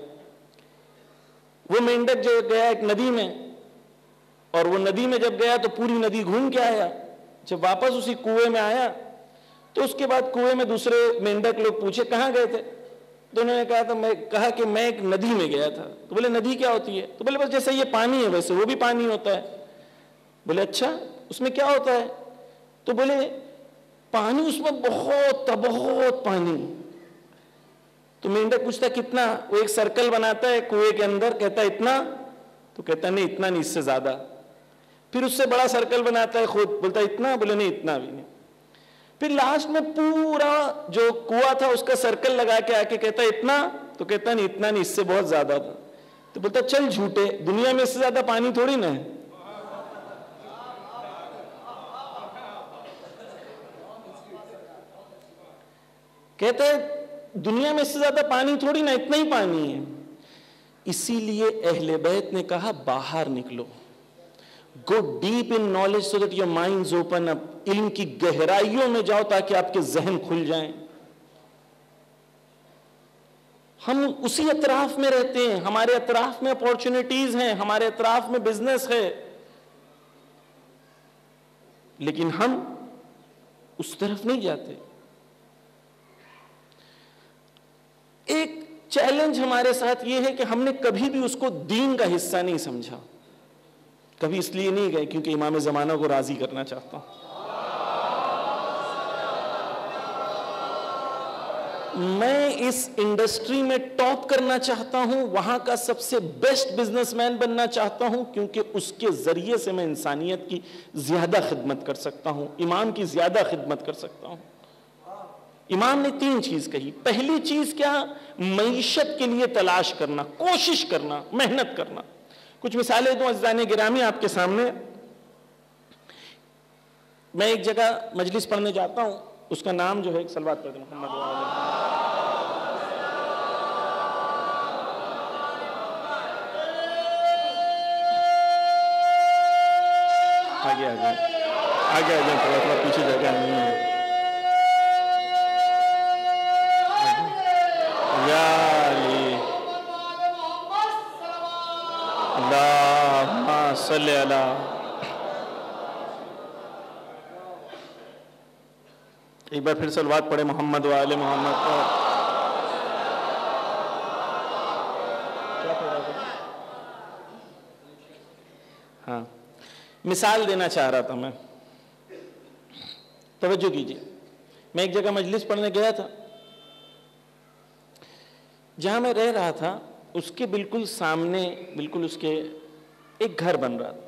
وہ مینڈک جو گیا ایک ندی میں، اور وہ ندی میں جب گیا تو پوری ندی گھوم کے آیا۔ جب واپس اسی کنویں میں آیا تو اس کے بعد کنویں میں دوسرے مینڈک لوگ پوچھے کہاں گئے تھے؟ تو انہوں نے کہا کہ میں ایک ندی میں گیا تھا۔ تو بولے ندی کیا ہوتی ہے؟ تو بولے بس جیسے یہ پانی ہے ویسے وہ بھی پانی ہوتا ہے۔ بولے اچھا اس میں کیا ہوتا ہے؟ تو بولے پانی اس میں بہت پانی۔ تو مینڈک پوچھتا کتنا؟ وہ ایک سرکل بناتا ہے کنویں کے اندر، کہتا ہے اتنا؟ تو کہتا ہے نہیں اتنا نہیں، اس سے زیادہ۔ پھر اس سے بڑا سرکل بناتا ہے خود، بولتا ہے اتنا؟ بولے نہیں اتنا بھی نہیں۔ پھر لاسٹ میں پورا جو کنواں تھا اس کا سرکل لگا کے آ کے کہتا ہے اتنا؟ تو کہتا نہیں اتنا نہیں، اس سے بہت زیادہ تھا۔ تو بولتا چل جھوٹے، دنیا میں اس سے زیادہ پانی تھوڑی نہ ہے۔ کہتا ہے دنیا میں اس سے زیادہ پانی تھوڑی نہ، اتنا ہی پانی ہے۔ اسی لیے اہل بیت نے کہا باہر نکلو، go deep in knowledge so that your minds open up، علم کی گہرائیوں میں جاؤ تاکہ آپ کے ذہن کھل جائیں۔ ہم اسی اطراف میں رہتے ہیں، ہمارے اطراف میں اپورچونٹیز ہیں، ہمارے اطراف میں بزنس ہے، لیکن ہم اس طرف نہیں جاتے۔ ایک چیلنج ہمارے ساتھ یہ ہے کہ ہم نے کبھی بھی اس کو دین کا حصہ نہیں سمجھا۔ کبھی اس لیے نہیں گئے کیونکہ امام زمانہ کو راضی کرنا چاہتا ہوں، میں اس انڈسٹری میں ٹاپ کرنا چاہتا ہوں، وہاں کا سب سے بیسٹ بزنس مین بننا چاہتا ہوں، کیونکہ اس کے ذریعے سے میں انسانیت کی زیادہ خدمت کر سکتا ہوں، امام کی زیادہ خدمت کر سکتا ہوں۔ امام نے 3 چیز کہی۔ پہلی چیز کیا؟ معیشت کے لیے تلاش کرنا، کوشش کرنا، محنت کرنا۔ کچھ مثالیں دوں عزیزان گرامی آپ کے سامنے۔ میں ایک جگہ مجلس پڑھنے جاتا ہوں، اس کا نام جو ہے ایک صلوات پڑھتے ہیں محمد آگے تھوڑا پیچھے جگہ نہیں ہے۔ اللہم صلی اللہ۔ ایک بار پھر صلوات پڑھے محمد و آل محمد۔ ہاں مثال دینا چاہ رہا تھا میں۔ توجہ کیجیے، میں ایک جگہ مجلس پڑھنے گیا تھا، جہاں میں رہ رہا تھا اس کے بالکل سامنے، بالکل اس کے ایک گھر بن رہا تھا،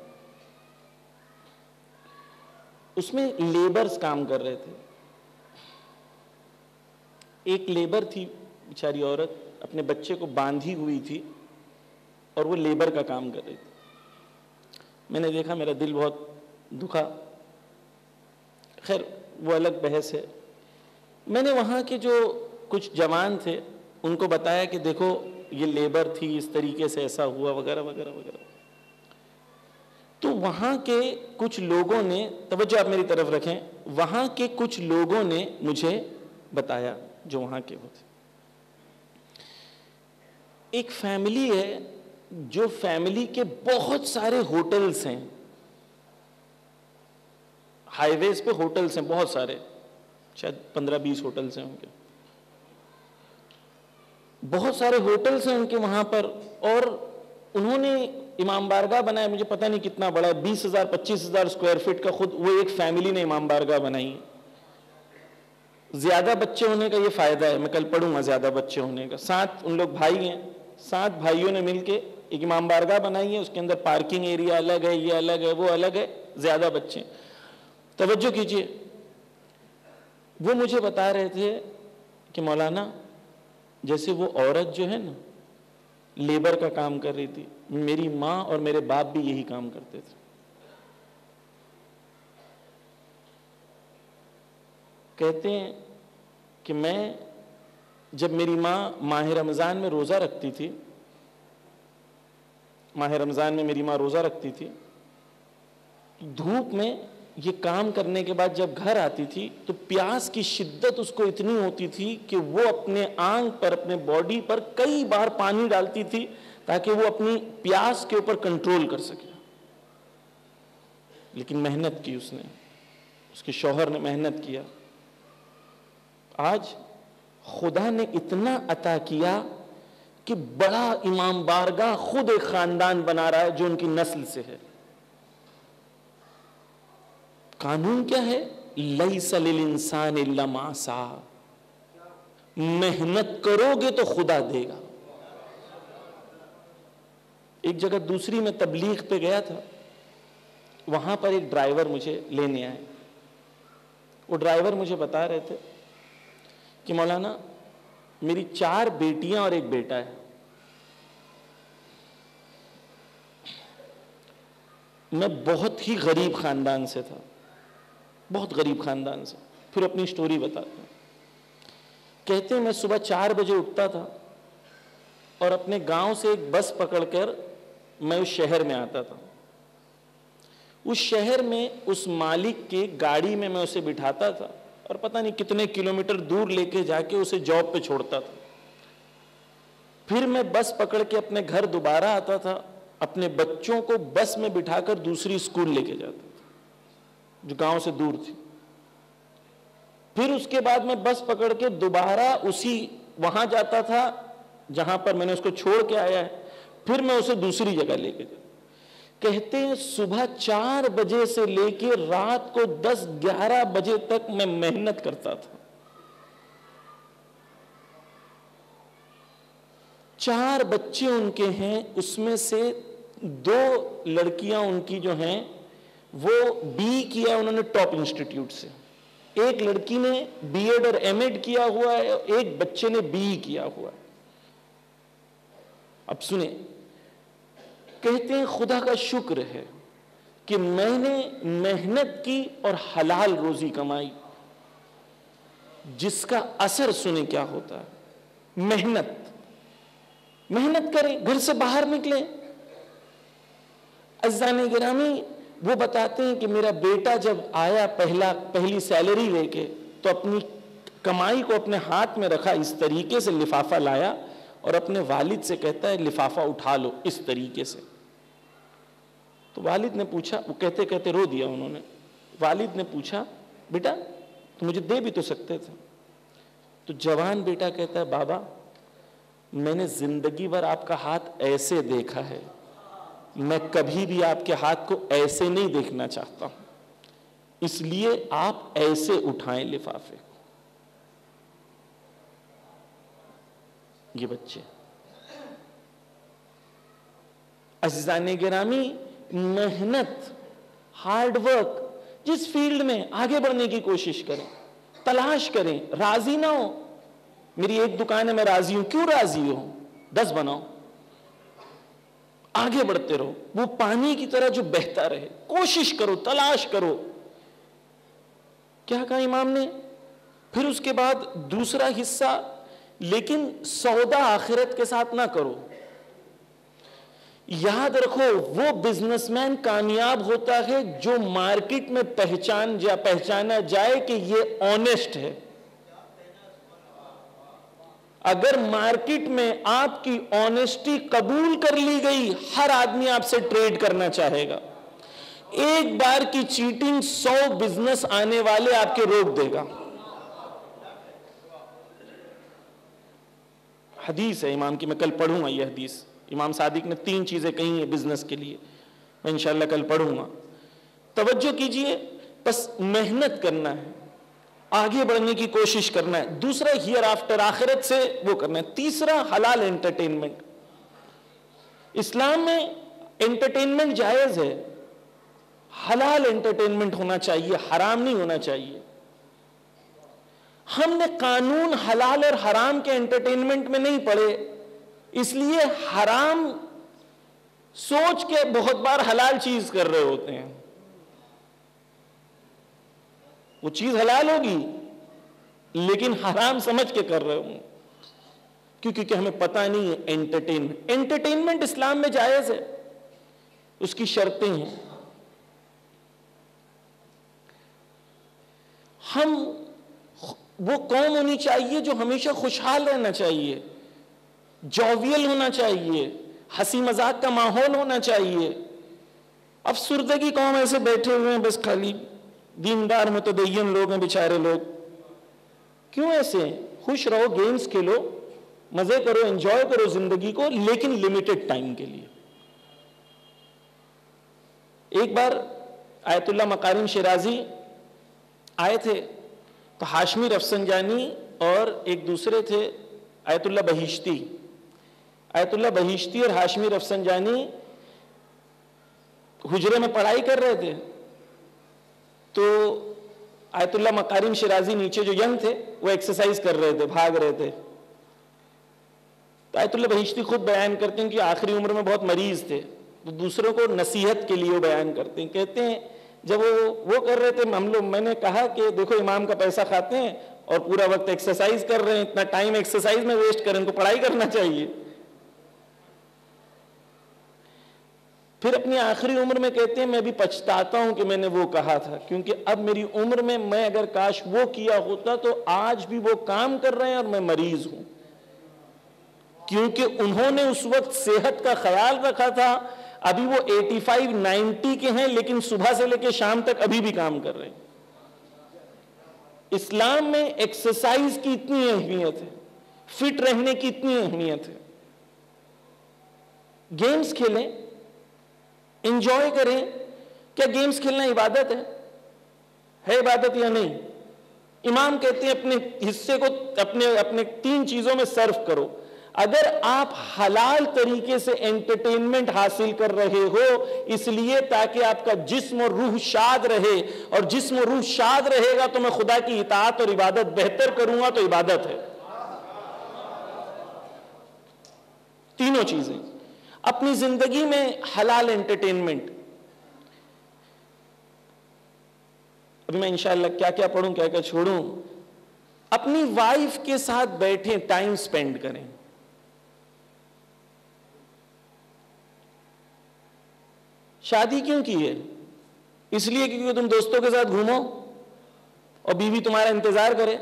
اس میں لیبرز کام کر رہے تھے. ایک لیبر تھی بیچاری عورت، اپنے بچے کو باندھی ہوئی تھی اور وہ لیبر کا کام کر رہی تھی. میں نے دیکھا، میرا دل بہت دکھا. خیر وہ الگ بحث ہے. میں نے وہاں کے جو کچھ جوان تھے ان کو بتایا کہ دیکھو یہ لیبر تھی، اس طریقے سے ایسا ہوا وغیرہ وغیرہ وغیرہ. تو وہاں کے کچھ لوگوں نے، توجہ آپ میری طرف رکھیں، وہاں کے کچھ لوگوں نے مجھے بتایا جو وہاں کے ہوتے، ایک فیملی ہے جو فیملی کے بہت سارے ہوٹلز ہیں، ہائی ویز پہ ہوٹلز ہیں بہت سارے، شاید 15-20 ہوٹلز ہیں ان کے، بہت سارے ہوٹلز ہیں ان کے وہاں پر. اور انہوں نے امام بارگاہ بنایا، مجھے پتہ نہیں کتنا بڑا، 20,000-25,000 اسکوائر فٹ کا، خود وہ ایک فیملی نے امام بارگاہ بنائی. زیادہ بچے ہونے کا یہ فائدہ ہے، میں کل پڑھوں گا زیادہ بچے ہونے کا. 7 ان لوگ بھائی ہیں، 7 بھائیوں نے مل کے ایک امام بارگاہ بنائی ہے، اس کے اندر پارکنگ ایریا الگ ہے، یہ الگ ہے، وہ الگ ہے، زیادہ بچے. توجہ کیجئے، وہ مجھے بتا رہے تھے کہ مولانا جیسے وہ عورت جو ہے نا لیبر کا کام کر رہی تھی، میری ماں اور میرے باپ بھی یہی کام کرتے تھے. کہتے ہیں کہ میں جب میری ماں ماہ رمضان میں روزہ رکھتی تھی، ماہ رمضان میں میری ماں روزہ رکھتی تھی، دھوپ میں یہ کام کرنے کے بعد جب گھر آتی تھی تو پیاس کی شدت اس کو اتنی ہوتی تھی کہ وہ اپنے آنکھ پر، اپنے باڈی پر کئی بار پانی ڈالتی تھی تاکہ وہ اپنی پیاس کے اوپر کنٹرول کر سکے. لیکن محنت کی اس نے، اس کے شوہر نے محنت کیا. آج خدا نے اتنا عطا کیا کہ بڑا امام بارگاہ خود ایک خاندان بنا رہا ہے جو ان کی نسل سے ہے. قانون کیا ہے؟ لیس للانسان الا ما سعی. محنت کرو گے تو خدا دے گا. ایک جگہ دوسری میں تبلیغ پہ گیا تھا، وہاں پر ایک ڈرائیور مجھے لینے آئے. وہ ڈرائیور مجھے بتا رہے تھے کہ مولانا میری 4 بیٹیاں اور ایک بیٹا ہے. میں بہت ہی غریب خاندان سے تھا، بہت غریب خاندان سے. پھر اپنی سٹوری بتاتے ہیں. کہتے ہیں میں صبح 4 بجے اٹھتا تھا اور اپنے گاؤں سے ایک بس پکڑ کر میں اس شہر میں آتا تھا. اس شہر میں اس مالک کے گاڑی میں اسے بٹھاتا تھا اور پتہ نہیں کتنے کلومیٹر دور لے کے جا کے اسے جاب پہ چھوڑتا تھا. پھر میں بس پکڑ کے اپنے گھر دوبارہ آتا تھا، اپنے بچوں کو بس میں بٹھا کر دوسری اسکول لے کے جاتا تھا جو گاؤں سے دور تھی. پھر اس کے بعد میں بس پکڑ کے دوبارہ اسی وہاں جاتا تھا جہاں پر میں نے اس کو چھوڑ کے آیا ہے. پھر میں اسے دوسری جگہ لے کے جاتا. کہتے ہیں صبح 4 بجے سے لے کے رات کو 10-11 بجے تک میں محنت کرتا تھا. 4 بچے ان کے ہیں، اس میں سے 2 لڑکیاں ان کی جو ہیں وہ BE کیا انہوں نے ٹاپ انسٹیٹیوٹ سے. ایک لڑکی نے BEd اور MAd کیا ہوا ہے، ایک بچے نے BE کیا ہوا ہے. اب سنیں، کہتے ہیں خدا کا شکر ہے کہ میں نے محنت کی اور حلال روزی کمائی، جس کا اثر سنیں کیا ہوتا ہے. محنت کریں، گھر سے باہر نکلیں. عزیزان گرامی، وہ بتاتے ہیں کہ میرا بیٹا جب آیا پہلی سیلری لے کے تو اپنی کمائی کو اپنے ہاتھ میں رکھا، اس طریقے سے لفافہ لایا اور اپنے والد سے کہتا ہے لفافہ اٹھا لو اس طریقے سے. تو والد نے پوچھا، وہ کہتے کہتے رو دیا انہوں نے. والد نے پوچھا بیٹا تو مجھے دے بھی تو سکتے تھے. تو جوان بیٹا کہتا ہے بابا میں نے زندگی بھر آپ کا ہاتھ ایسے دیکھا ہے، میں کبھی بھی آپ کے ہاتھ کو ایسے نہیں دیکھنا چاہتا ہوں. اس لیے آپ ایسے اٹھائیں لفافے کو. یہ بچے عزیزان گرامی، محنت، ہارڈ ورک، جس فیلڈ میں آگے بڑھنے کی کوشش کریں، تلاش کریں، راضی نہ ہو. میری ایک دکان ہے، میں راضی ہوں. کیوں راضی ہوں؟ 10 بناؤ. آگے بڑھتے رہو، وہ پانی کی طرح جو بہتا رہے. کوشش کرو، تلاش کرو. کیا کہا امام نے؟ پھر اس کے بعد دوسرا حصہ، لیکن سودا آخرت کے ساتھ نہ کرو. یاد رکھو، وہ بزنس مین کامیاب ہوتا ہے جو مارکیٹ میں پہچانا جائے کہ یہ آنےسٹ ہے. اگر مارکیٹ میں آپ کی آنےسٹی قبول کر لی گئی، ہر آدمی آپ سے ٹریڈ کرنا چاہے گا. ایک بار کی چیٹنگ 100 بزنس آنے والے آپ کے روک دے گا. حدیث ہے امام کی، میں کل پڑھوں گا یہ حدیث. امام صادق نے 3 چیزیں کہی ہیں بزنس کے لیے، میں انشاءاللہ کل پڑھوں گا. توجہ کیجئے. بس محنت کرنا ہے، آگے بڑھنے کی کوشش کرنا ہے. دوسرا ہیئر آفٹر، آخرت سے وہ کرنا ہے. تیسرا حلال انٹرٹینمنٹ. اسلام میں انٹرٹینمنٹ جائز ہے، حلال انٹرٹینمنٹ ہونا چاہیے، حرام نہیں ہونا چاہیے. ہم نے قانون حلال اور حرام کے انٹرٹینمنٹ میں نہیں پڑھے، اس لیے حرام سوچ کے بہت بار حلال چیز کر رہے ہوتے ہیں. وہ چیز حلال ہوگی لیکن حرام سمجھ کے کر رہے ہوں، کیونکہ ہمیں پتہ نہیں ہے. انٹرٹینمنٹ اسلام میں جائز ہے، اس کی شرطیں ہیں. ہم وہ قوم ہونی چاہیے جو ہمیشہ خوشحال رہنا چاہیے، جوویل ہونا چاہیے، ہنسی مذاق کا ماحول ہونا چاہیے. افسردگی قوم ایسے بیٹھے ہوئے ہیں، بس خالی دیندار متدین لوگ ہیں بیچارے لوگ. کیوں ایسے ہیں؟ خوش رہو، گیمز کھیلو، مزے کرو، انجوائے کرو زندگی کو، لیکن لمیٹڈ ٹائم کے لیے. ایک بار آیت اللہ مکارم شیرازی آئے تھے تو ہاشمی رفسنجانی اور ایک دوسرے تھے آیت اللہ بہیشتی. آیت اللہ بہیشتی اور ہاشمی رفسنجانی حجرے میں پڑھائی کر رہے تھے. تو آیت اللہ مکارم شیرازی نیچے جو ینگ تھے وہ ایکسرسائز کر رہے تھے، بھاگ رہے تھے. تو آیت اللہ بہیشتی خود بیان کرتے ہیں کہ آخری عمر میں بہت مریض تھے، تو دوسروں کو نصیحت کے لیے وہ بیان کرتے ہیں. کہتے ہیں جب وہ کر رہے تھے، میں نے کہا کہ دیکھو امام کا پیسہ کھاتے ہیں اور پورا وقت ایکسرسائز کر رہے ہیں، اتنا ٹائم ایکسرسائز میں ویسٹ کریں تو پڑھائی کرنا چاہیے. پھر اپنی آخری عمر میں کہتے ہیں میں بھی پچھتاتا ہوں کہ میں نے وہ کہا تھا، کیونکہ اب میری عمر میں اگر کاش وہ کیا ہوتا تو آج بھی وہ کام کر رہے ہیں اور میں مریض ہوں. کیونکہ انہوں نے اس وقت صحت کا خیال رکھا تھا. ابھی وہ 85-90 کے ہیں لیکن صبح سے لے کے شام تک ابھی بھی کام کر رہے ہیں. اسلام میں ایکسرسائز کی اتنی اہمیت ہے، فٹ رہنے کی اتنی اہمیت ہے. گیمز کھیلیں، انجوائے کریں. کیا گیمز کھیلنا عبادت ہے عبادت یا نہیں؟ امام کہتے ہیں اپنے حصے کو اپنے 3 چیزوں میں صرف کرو. اگر آپ حلال طریقے سے انٹرٹینمنٹ حاصل کر رہے ہو اس لیے تاکہ آپ کا جسم اور روح شاد رہے، اور جسم اور روح شاد رہے گا تو میں خدا کی اطاعت اور عبادت بہتر کروں گا، تو عبادت ہے. تینوں چیزیں اپنی زندگی میں حلال انٹرٹینمنٹ. ابھی میں انشاءاللہ کیا کیا پڑھوں کیا کیا چھوڑوں. اپنی وائف کے ساتھ بیٹھیں، ٹائم سپینڈ کریں. شادی کیوں کی ہے؟ اس لیے کیونکہ تم دوستوں کے ساتھ گھومو اور بیوی تمہارا انتظار کرے.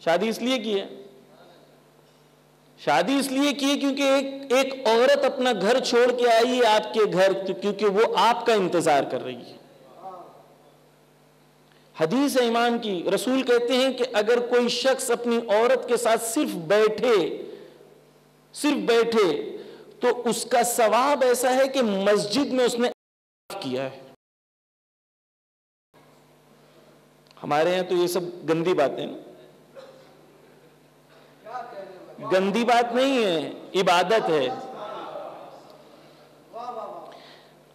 شادی اس لیے کی ہے. شادی اس لیے کی ہے کیونکہ ایک عورت اپنا گھر چھوڑ کے آئی ہے آپ کے گھر، کیونکہ وہ آپ کا انتظار کر رہی ہے. حدیث ہے امام کی، رسول کہتے ہیں کہ اگر کوئی شخص اپنی عورت کے ساتھ صرف بیٹھے تو اس کا ثواب ایسا ہے کہ مسجد میں اس نے کیا ہے. ہمارے یہاں تو یہ سب گندی باتیں نا، گندی بات نہیں ہے، عبادت ہے.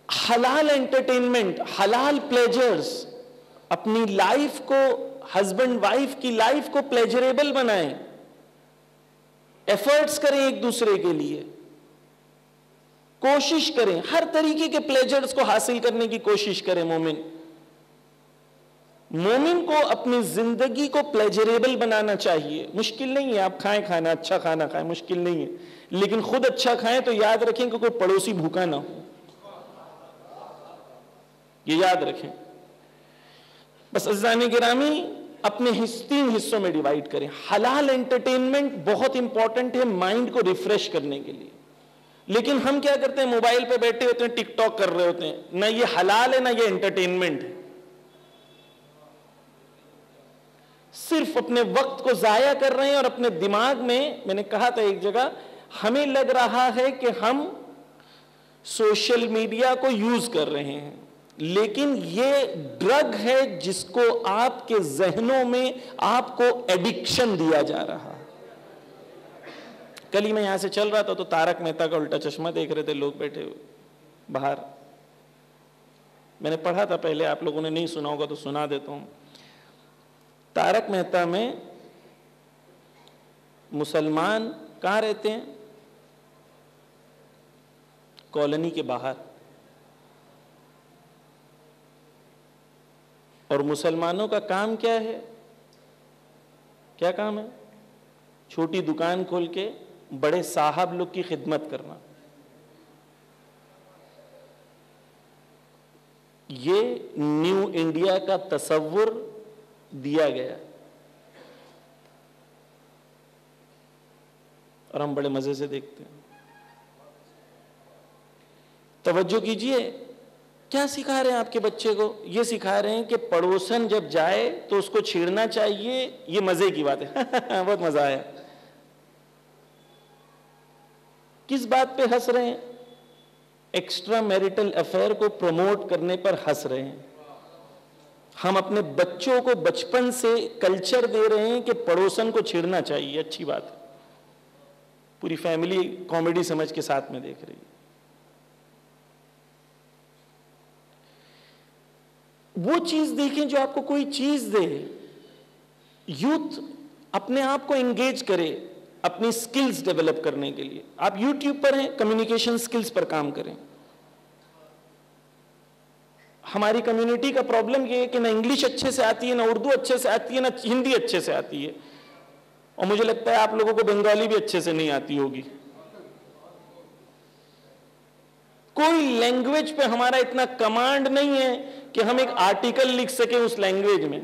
حلال انٹرٹینمنٹ، حلال پلیجرز، اپنی لائف کو، ہسبینڈ وائف کی لائف کو پلیجریبل بنائیں، ایفرٹس کریں ایک دوسرے کے لیے، کوشش کریں، ہر طریقے کے پلیجرز کو حاصل کرنے کی کوشش کریں. مومن کو اپنی زندگی کو پلیجریبل بنانا چاہیے. مشکل نہیں ہے، آپ کھائیں کھانا، اچھا کھانا کھائیں، مشکل نہیں ہے، لیکن خود اچھا کھائیں تو یاد رکھیں کہ کوئی پڑوسی بھوکا نہ ہو، یہ یاد رکھیں. بس عزیزان گرامی، اپنے 3 حصوں میں ڈیوائیڈ کریں. حلال انٹرٹینمنٹ بہت امپورٹنٹ ہے مائنڈ کو ریفریش کرنے کے لیے، لیکن ہم کیا کرتے ہیں؟ موبائل پہ بیٹھے ہوتے ہیں، ٹک ٹاک کر رہے ہوتے ہیں. نہ یہ حلال ہے نہ یہ انٹرٹینمنٹ ہے، صرف اپنے وقت کو ضائع کر رہے ہیں. اور اپنے دماغ میں نے کہا تھا ایک جگہ، ہمیں لگ رہا ہے کہ ہم سوشل میڈیا کو یوز کر رہے ہیں، لیکن یہ ڈرگ ہے جس کو آپ کے ذہنوں میں آپ کو ایڈکشن دیا جا رہا. کل ہی میں یہاں سے چل رہا تھا تو تارک مہتا کا الٹا چشمہ دیکھ رہے تھے لوگ بیٹھے ہوئے باہر. میں نے پڑھا تھا پہلے، آپ لوگوں نے نہیں سنا ہوگا تو سنا دیتا ہوں. تارک مہتا میں مسلمان کہاں رہتے ہیں؟ کالونی کے باہر. اور مسلمانوں کا کام کیا ہے؟ کیا کام ہے؟ چھوٹی دکان کھول کے بڑے صاحب لوگ کی خدمت کرنا. یہ نیو انڈیا کا تصور دیا گیا اور ہم بڑے مزے سے دیکھتے ہیں. توجہ کیجئے، کیا سکھا رہے ہیں آپ کے بچے کو؟ یہ سکھا رہے ہیں کہ پڑوسن جب جائے تو اس کو چھیڑنا چاہیے. یہ مزے کی بات ہے بہت مزہ آیا. کس بات پہ ہنس رہے ہیں؟ ایکسٹرا میریٹل افیئر کو پروموٹ کرنے پر ہنس رہے ہیں. ہم اپنے بچوں کو بچپن سے کلچر دے رہے ہیں کہ پڑوسن کو چھیڑنا چاہیے. اچھی بات ہے، پوری فیملی کامیڈی سمجھ کے ساتھ میں دیکھ رہی ہے. وہ چیز دیکھیں جو آپ کو کوئی چیز دے. یوتھ اپنے آپ کو انگیج کرے اپنی سکلز ڈیولپ کرنے کے لیے. آپ یوٹیوب پر ہیں، کمیونیکیشن سکلز پر کام کریں. ہماری کمیونٹی کا پرابلم یہ ہے کہ نہ انگلش اچھے سے آتی ہے، نہ اردو اچھے سے آتی ہے، نہ ہندی اچھے سے آتی ہے، اور مجھے لگتا ہے آپ لوگوں کو بنگالی بھی اچھے سے نہیں آتی ہوگی. کوئی لینگویج پہ ہمارا اتنا کمانڈ نہیں ہے کہ ہم ایک آرٹیکل لکھ سکیں اس لینگویج میں،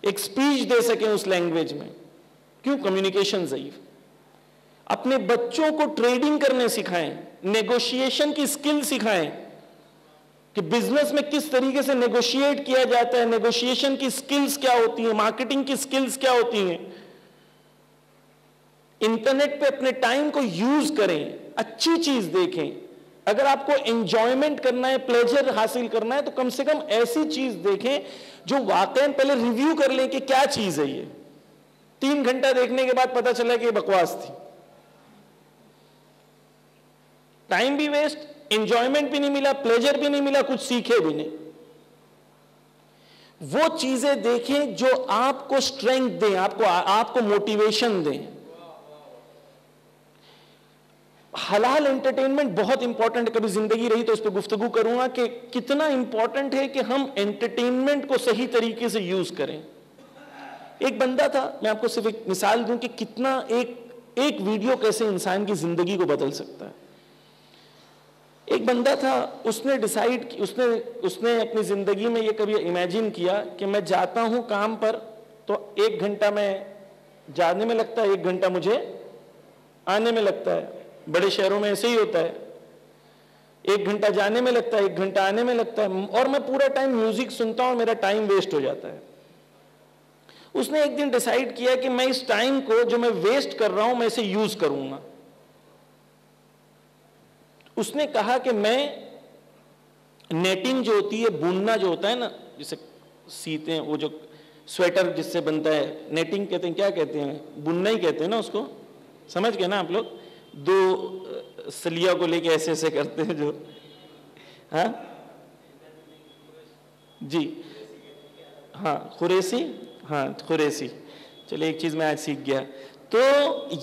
ایک سپیچ دے سکیں اس لینگویج میں. کیوں؟ کمیونیکیشن ضعیف. اپنے بچوں کو ٹریڈنگ کرنے سکھائیں، نیگوشیشن کی سکل سکھائیں کہ بزنس میں کس طریقے سے نیگوشیٹ کیا جاتا ہے، نیگوشیشن کی سکلز کیا ہوتی ہیں، مارکیٹنگ کی سکلز کیا ہوتی ہیں. انٹرنیٹ پہ اپنے ٹائم کو یوز کریں، اچھی چیز دیکھیں. اگر آپ کو انجوائمنٹ کرنا ہے، پلیجر حاصل کرنا ہے، تو کم سے کم ایسی چیز دیکھیں جو واقعاً پہلے ریویو کر لیں کہ کیا چیز ہے. یہ 3 گھنٹہ دیکھنے کے بعد پتا چلا کہ یہ بکواس تھی. ٹائم بھی ویسٹ، انجوائمنٹ بھی نہیں ملا، پلیجر بھی نہیں ملا، کچھ سیکھے بھی نہیں. وہ چیزیں دیکھیں جو آپ کو اسٹرینتھ دیں، آپ کو موٹیویشن دیں. حلال انٹرٹینمنٹ بہت امپورٹنٹ ہے. کبھی زندگی رہی تو اس پہ گفتگو کروں گا کہ کتنا امپورٹنٹ ہے کہ ہم انٹرٹینمنٹ کو صحیح طریقے سے یوز کریں. ایک بندہ تھا، میں آپ کو صرف ایک مثال دوں کہ کتنا ایک ویڈیو کیسے انسان کی زندگی کو بدل سکتا ہے. ایک بندہ تھا، اس نے ڈیسائیڈ، اس نے اپنی زندگی میں یہ کبھی امیجن کیا کہ میں جاتا ہوں کام پر تو 1 گھنٹہ میں جانے میں لگتا ہے، 1 گھنٹہ مجھے آنے میں لگتا ہے. بڑے شہروں میں ایسے ہی ہوتا ہے، 1 گھنٹہ جانے میں لگتا ہے، 1 گھنٹہ آنے میں لگتا ہے، اور میں پورا ٹائم میوزک سنتا ہوں، میرا ٹائم ویسٹ ہو جاتا ہے. اس نے ایک دن ڈیسائیڈ کیا کہ میں اس ٹائم کو جو میں ویسٹ کر رہا ہوں میں اسے یوز کروں گا. اس نے کہا کہ میں نیٹنگ جو ہوتی ہے، بوننا جو ہوتا ہے نا، جسے سیتے ہیں, وہ جو سویٹر جس سے بنتا ہے, نیٹنگ کہتے ہیں, کیا کہتے ہیں, بننا ہی کہتے ہیں نا اس کو, سمجھ گئے نا آپ لوگ, دو سلیا کو لے کے ایسے ایسے کرتے ہیں جو, ہاں جی ہاں خریسی, ہاں خریسی, چلے ایک چیز میں آج سیکھ گیا. تو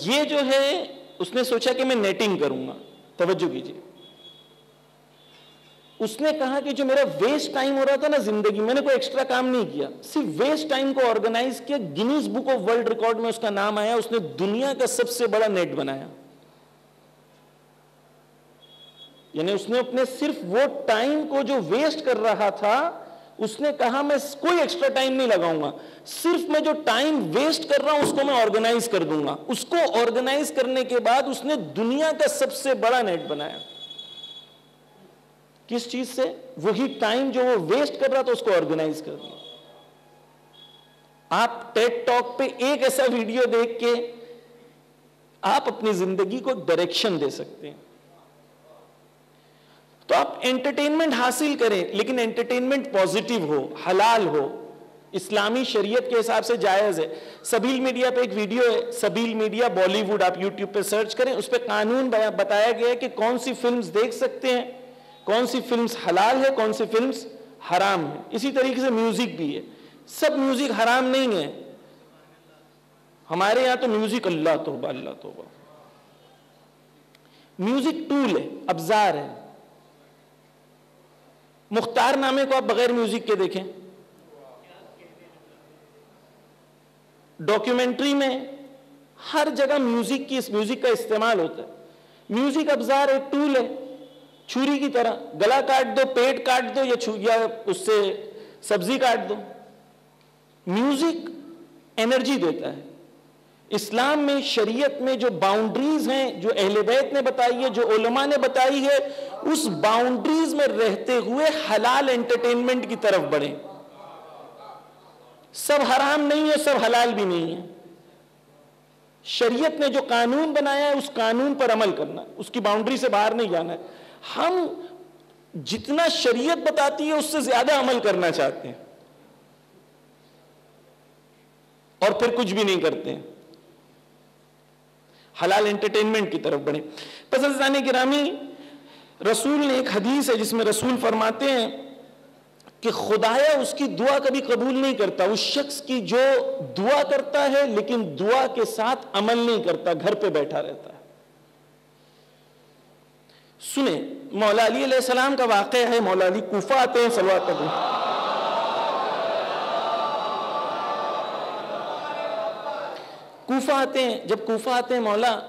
یہ جو ہے اس نے سوچا کہ میں نیٹنگ کروں گا. توجہ کیجیے, اس نے کہا کہ جو میرا ویسٹ ٹائم ہو رہا تھا نا زندگی, میں نے کوئی ایکسٹرا کام نہیں کیا, صرف ویسٹ ٹائم کو آرگنائز کیا. Guinness book of world record میں اس کا نام آیا, اس نے دنیا کا سب سے بڑا نیٹ بنایا. یعنی اس نے اپنے صرف وہ ٹائم کو جو ویسٹ کر رہا تھا, اس نے کہا میں کوئی ایکسٹرا ٹائم نہیں لگاؤں گا, صرف میں جو ٹائم ویسٹ کر رہا ہوں اس کو میں آرگنائز کر دوں گا. اس کو آرگنائز کرنے کے بعد اس نے دنیا کا سب سے بڑا نیٹ بنایا. کس چیز سے؟ وہی ٹائم جو وہ ویسٹ کر رہا تھا اس کو آرگنائز کر دیا. آپ ٹیڈ ٹاک پہ ایک ایسا ویڈیو دیکھ کے آپ اپنی زندگی کو ڈائریکشن دے سکتے ہیں. تو آپ انٹرٹینمنٹ حاصل کریں, لیکن انٹرٹینمنٹ پازیٹیو ہو, حلال ہو, اسلامی شریعت کے حساب سے جائز ہے. سبیل میڈیا پہ ایک ویڈیو ہے, سبیل میڈیا بالی ووڈ, آپ یوٹیوب پہ سرچ کریں, اس پہ قانون بتایا گیا ہے کہ کون سی فلمز دیکھ سکتے ہیں, کون سی فلمز حلال ہے, کون سی فلمز حرام ہے. اسی طریقے سے میوزک بھی ہے, سب میوزک حرام نہیں ہے. ہمارے یہاں تو میوزک اللہ توبہ اللہ توبہ, میوزک ٹول ہے, ابزار ہے. مختار نامے کو آپ بغیر میوزک کے دیکھیں, ڈاکیومنٹری میں ہر جگہ میوزک کا استعمال ہوتا ہے. میوزک ابزار ایک ٹول ہے, چھری کی طرح, گلا کاٹ دو, پیٹ کاٹ دو, یا اس سے سبزی کاٹ دو. میوزک انرجی دیتا ہے. اسلام میں, شریعت میں جو باؤنڈریز ہیں, جو اہل بیت نے بتائی ہے, جو علماء نے بتائی ہے, اس باؤنڈریز میں رہتے ہوئے حلال انٹرٹینمنٹ کی طرف بڑھیں. سب حرام نہیں ہے, سب حلال بھی نہیں ہے. شریعت نے جو قانون بنایا ہے اس قانون پر عمل کرنا, اس کی باؤنڈری سے باہر نہیں جانا ہے. ہم جتنا شریعت بتاتی ہے اس سے زیادہ عمل کرنا چاہتے ہیں اور پھر کچھ بھی نہیں کرتے ہیں. حلال انٹرٹینمنٹ کی طرف بڑھیں. پس عزیزان گرامی, رسول نے ایک حدیث ہے جس میں رسول فرماتے ہیں کہ خدایا اس کی دعا کبھی قبول نہیں کرتا اس شخص کی جو دعا کرتا ہے لیکن دعا کے ساتھ عمل نہیں کرتا, گھر پہ بیٹھا رہتا ہے. سنیں, مولا علی علیہ السلام کا واقعہ ہے. مولا علی کوفہ آتے ہیں, صلوات پڑھیں. کوفہ آتے ہیں, جب کوفہ آتے ہیں مولا,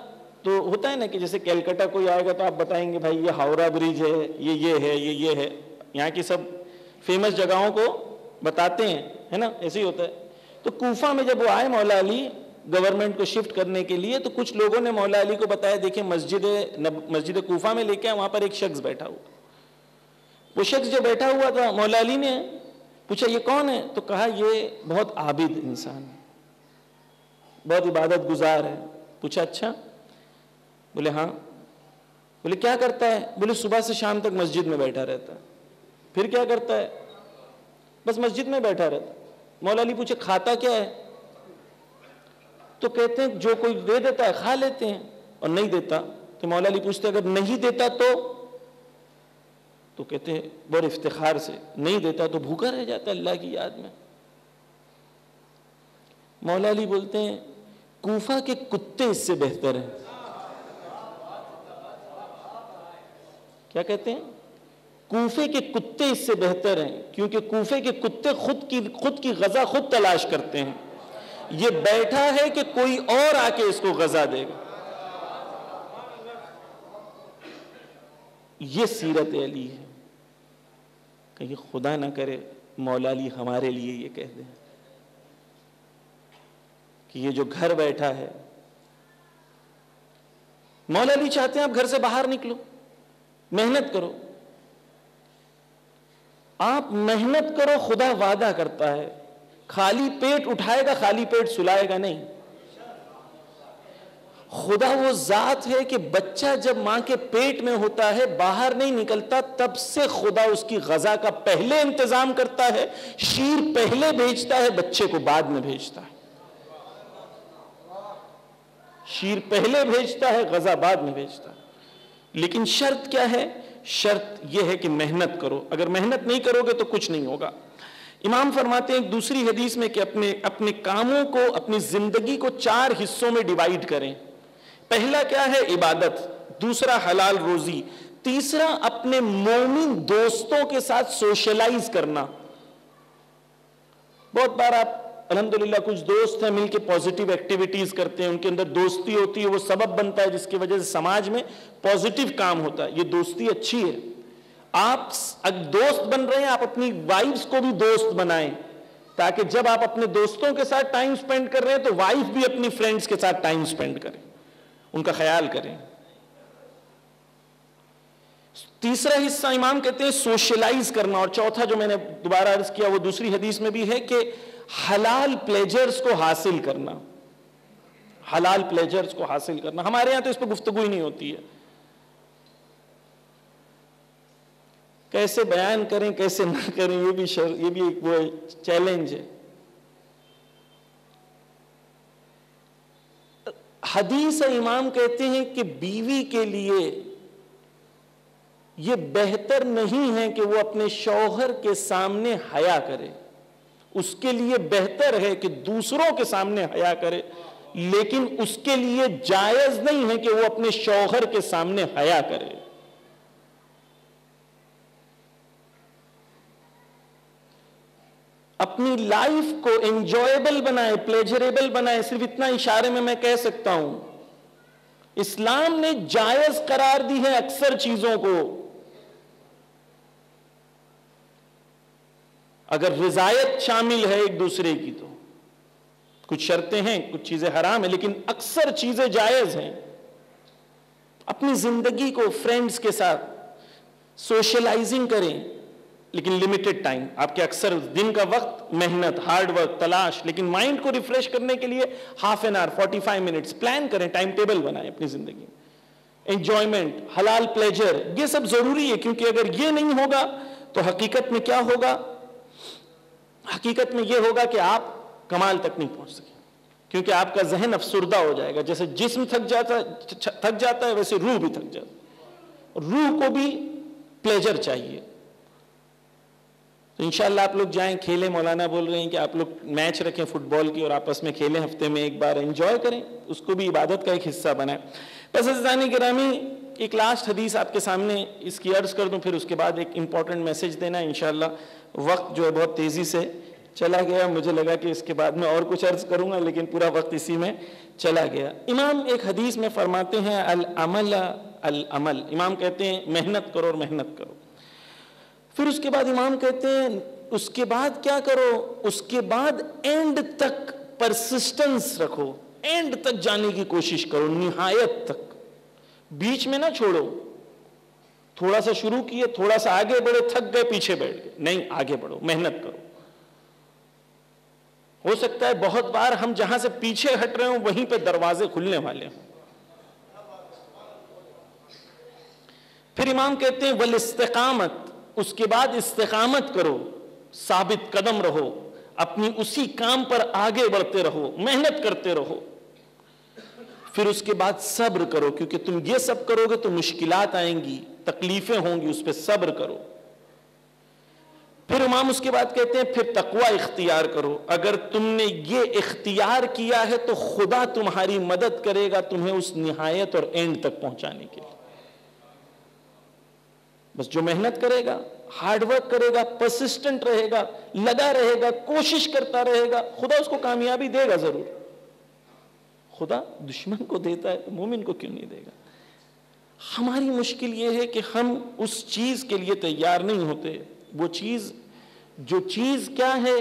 تو ہوتا ہے نا کہ جیسے کیلکٹا کوئی آئے گا تو آپ بتائیں گے بھائی یہ ہاوڑا برج ہے, یہ ہے, یہ ہے, یہاں کی سب فیمس جگہوں کو بتاتے ہیں, ہے نا, ایسے ہی ہوتا ہے. تو کوفہ میں جب وہ آئے مولا علی گورنمنٹ کو شفٹ کرنے کے لیے, تو کچھ لوگوں نے مولا علی کو بتایا دیکھیں مسجد کوفہ میں لے کے وہاں پر ایک شخص بیٹھا ہوا. وہ شخص جو بیٹھا ہوا تھا, مولا علی نے پوچھا یہ کون ہے, تو کہا یہ بہت عابد انسان ہے, بہت عبادت گزار ہے. پوچھا اچھا, بولے ہاں. بولے کیا کرتا ہے؟ بولے صبح سے شام تک مسجد میں بیٹھا رہتا ہے. پھر کیا کرتا ہے؟ بس مسجد میں بیٹھا رہتا. مولا علی پوچھے کھاتا کیا ہے؟ تو کہتے ہیں جو کوئی دے دیتا ہے کھا لیتے ہیں, اور نہیں دیتا. تو مولا علی پوچھتے اگر نہیں دیتا تو کہتے ہیں بڑے افتخار سے, نہیں دیتا تو بھوکا رہ جاتا اللہ کی یاد میں. مولا علی بولتے ہیں کوفہ کے کتے اس سے بہتر ہیں. کیا کہتے ہیں؟ کوفے کے کتے اس سے بہتر ہیں, کیونکہ کوفے کے کتے خود کی غذا خود تلاش کرتے ہیں. یہ بیٹھا ہے کہ کوئی اور آ کے اس کو غذا دے گا. یہ سیرت علی ہے. کہیں خدا نہ کرے مولا علی ہمارے لیے یہ کہہ دیں کہ یہ جو گھر بیٹھا ہے, مولا علی چاہتے ہیں آپ گھر سے باہر نکلو, محنت کرو. آپ محنت کرو, خدا وعدہ کرتا ہے خالی پیٹ اٹھائے گا, خالی پیٹ سلائے گا نہیں. خدا وہ ذات ہے کہ بچہ جب ماں کے پیٹ میں ہوتا ہے باہر نہیں نکلتا تب سے خدا اس کی غذا کا پہلے انتظام کرتا ہے، شیر پہلے بھیجتا ہے، بچے کو بعد میں بھیجتا ہے، شیر پہلے بھیجتا ہے، غذا بعد میں بھیجتا ہے۔ لیکن شرط کیا ہے؟ شرط یہ ہے کہ محنت کرو، اگر محنت نہیں کرو گے تو کچھ نہیں ہوگا۔ امام فرماتے ہیں ایک دوسری حدیث میں کہ اپنے کاموں کو، اپنی زندگی کو 4 حصوں میں ڈیوائیڈ کریں۔ پہلا کیا ہے؟ عبادت، دوسرا حلال روزی، تیسرا اپنے مومن دوستوں کے ساتھ سوشلائز کرنا۔ بہت بار آپ الحمدللہ کچھ دوست ہیں، مل کے پازیٹیو ایکٹیویٹیز کرتے ہیں، ان کے اندر دوستی ہوتی ہے، وہ سبب بنتا ہے جس کی وجہ سے سماج میں پازیٹیو کام ہوتا ہے، یہ دوستی اچھی ہے۔ آپ دوست بن رہے ہیں، آپ اپنی وائفز کو بھی دوست بنائیں تاکہ جب آپ اپنے دوستوں کے ساتھ ٹائم سپینڈ کر رہے ہیں تو وائف بھی اپنی فرینڈز کے ساتھ ٹائم سپینڈ کریں، ان کا خیال کریں۔ تیسرا حصہ امام کہتے ہیں سوشلائز کرنا، اور چوتھا جو میں نے دوبارہ عرض کیا وہ دوسری حدیث میں بھی ہے کہ حلال پلیجرز کو حاصل کرنا، حلال پلیجرز کو حاصل کرنا۔ ہمارے ہاں تو اس پہ گفتگو ہی نہیں ہوتی ہے، کیسے بیان کریں کیسے نہ کریں، یہ بھی ایک وہ چیلنج ہے۔ حدیث امام کہتے ہیں کہ بیوی کے لیے یہ بہتر نہیں ہے کہ وہ اپنے شوہر کے سامنے حیا کرے، اس کے لیے بہتر ہے کہ دوسروں کے سامنے حیا کرے، لیکن اس کے لیے جائز نہیں ہے کہ وہ اپنے شوہر کے سامنے حیا کرے۔ اپنی لائف کو انجوائبل بنائے، پلیجریبل بنائے۔ صرف اتنا اشارے میں کہہ سکتا ہوں، اسلام نے جائز قرار دی ہے اکثر چیزوں کو، اگر رضایت شامل ہے ایک دوسرے کی تو کچھ شرطیں ہیں، کچھ چیزیں حرام ہیں، لیکن اکثر چیزیں جائز ہیں۔ اپنی زندگی کو فرینڈز کے ساتھ سوشلائزنگ کریں، لیکن لمیٹڈ ٹائم۔ آپ کے اکثر دن کا وقت محنت، ہارڈ ورک، تلاش، لیکن مائنڈ کو ریفریش کرنے کے لیے half an hour, 45 minutes plan کریں، ٹائم ٹیبل بنائیں اپنی زندگی میں۔ انجوائمنٹ، حلال پلیجر، یہ سب ضروری ہے، کیونکہ اگر یہ نہیں ہوگا تو حقیقت میں کیا ہوگا؟ حقیقت میں یہ ہوگا کہ آپ کمال تک نہیں پہنچ سکیں، کیونکہ آپ کا ذہن افسردہ ہو جائے گا۔ جیسے جسم تھک جاتا ہے ویسے روح بھی تھک جاتا ہے، روح کو بھی پلیجر چاہیے۔ تو انشاءاللہ آپ لوگ جائیں، کھیلیں۔ مولانا بول رہے ہیں کہ آپ لوگ میچ رکھیں فٹ بال کی اور آپس میں کھیلیں، ہفتے میں ایک بار انجوائے کریں، اس کو بھی عبادت کا ایک حصہ بنائیں۔ بس عزیزان گرامی، ایک لاسٹ حدیث آپ کے سامنے اس کی عرض کر دوں، پھر اس کے بعد ایک امپورٹنٹ میسج دینا ہے انشاءاللہ۔ وقت جو ہے بہت تیزی سے چلا گیا، مجھے لگا کہ اس کے بعد میں اور کچھ عرض کروں گا، لیکن پورا وقت اسی میں چلا گیا۔ امام ایک حدیث میں فرماتے ہیں العمل العمل، امام کہتے ہیں محنت کرو اور محنت کرو۔ پھر اس کے بعد امام کہتے ہیں اس کے بعد کیا کرو؟ اس کے بعد اینڈ تک پرسسٹنس رکھو، اینڈ تک جانے کی کوشش کرو، نہایت تک، بیچ میں نہ چھوڑو۔ تھوڑا سا شروع کیے، تھوڑا سا آگے بڑھے، تھک گئے، پیچھے بیٹھ گئے، نہیں، آگے بڑھو، محنت کرو۔ ہو سکتا ہے بہت بار ہم جہاں سے پیچھے ہٹ رہے ہوں وہیں پہ دروازے کھلنے والے ہوں۔ پھر امام کہتے ہیں والاستقامت، اس کے بعد استقامت کرو، ثابت قدم رہو، اپنی اسی کام پر آگے بڑھتے رہو، محنت کرتے رہو۔ پھر اس کے بعد صبر کرو، کیونکہ تم یہ سب کرو گے تو مشکلات آئیں گی، تکلیفیں ہوں گی، اس پہ صبر کرو۔ پھر امام اس کے بعد کہتے ہیں پھر تقوی اختیار کرو، اگر تم نے یہ اختیار کیا ہے تو خدا تمہاری مدد کرے گا تمہیں اس نہایت اور اینڈ تک پہنچانے کے لیے۔ بس جو محنت کرے گا، ہارڈ ورک کرے گا، پرسسٹنٹ رہے گا، لگا رہے گا، کوشش کرتا رہے گا، خدا اس کو کامیابی دے گا ضرور۔ خدا دشمن کو دیتا ہے تو مومن کو کیوں نہیں دے گا؟ ہماری مشکل یہ ہے کہ ہم اس چیز کے لیے تیار نہیں ہوتے۔ وہ چیز، جو چیز کیا ہے؟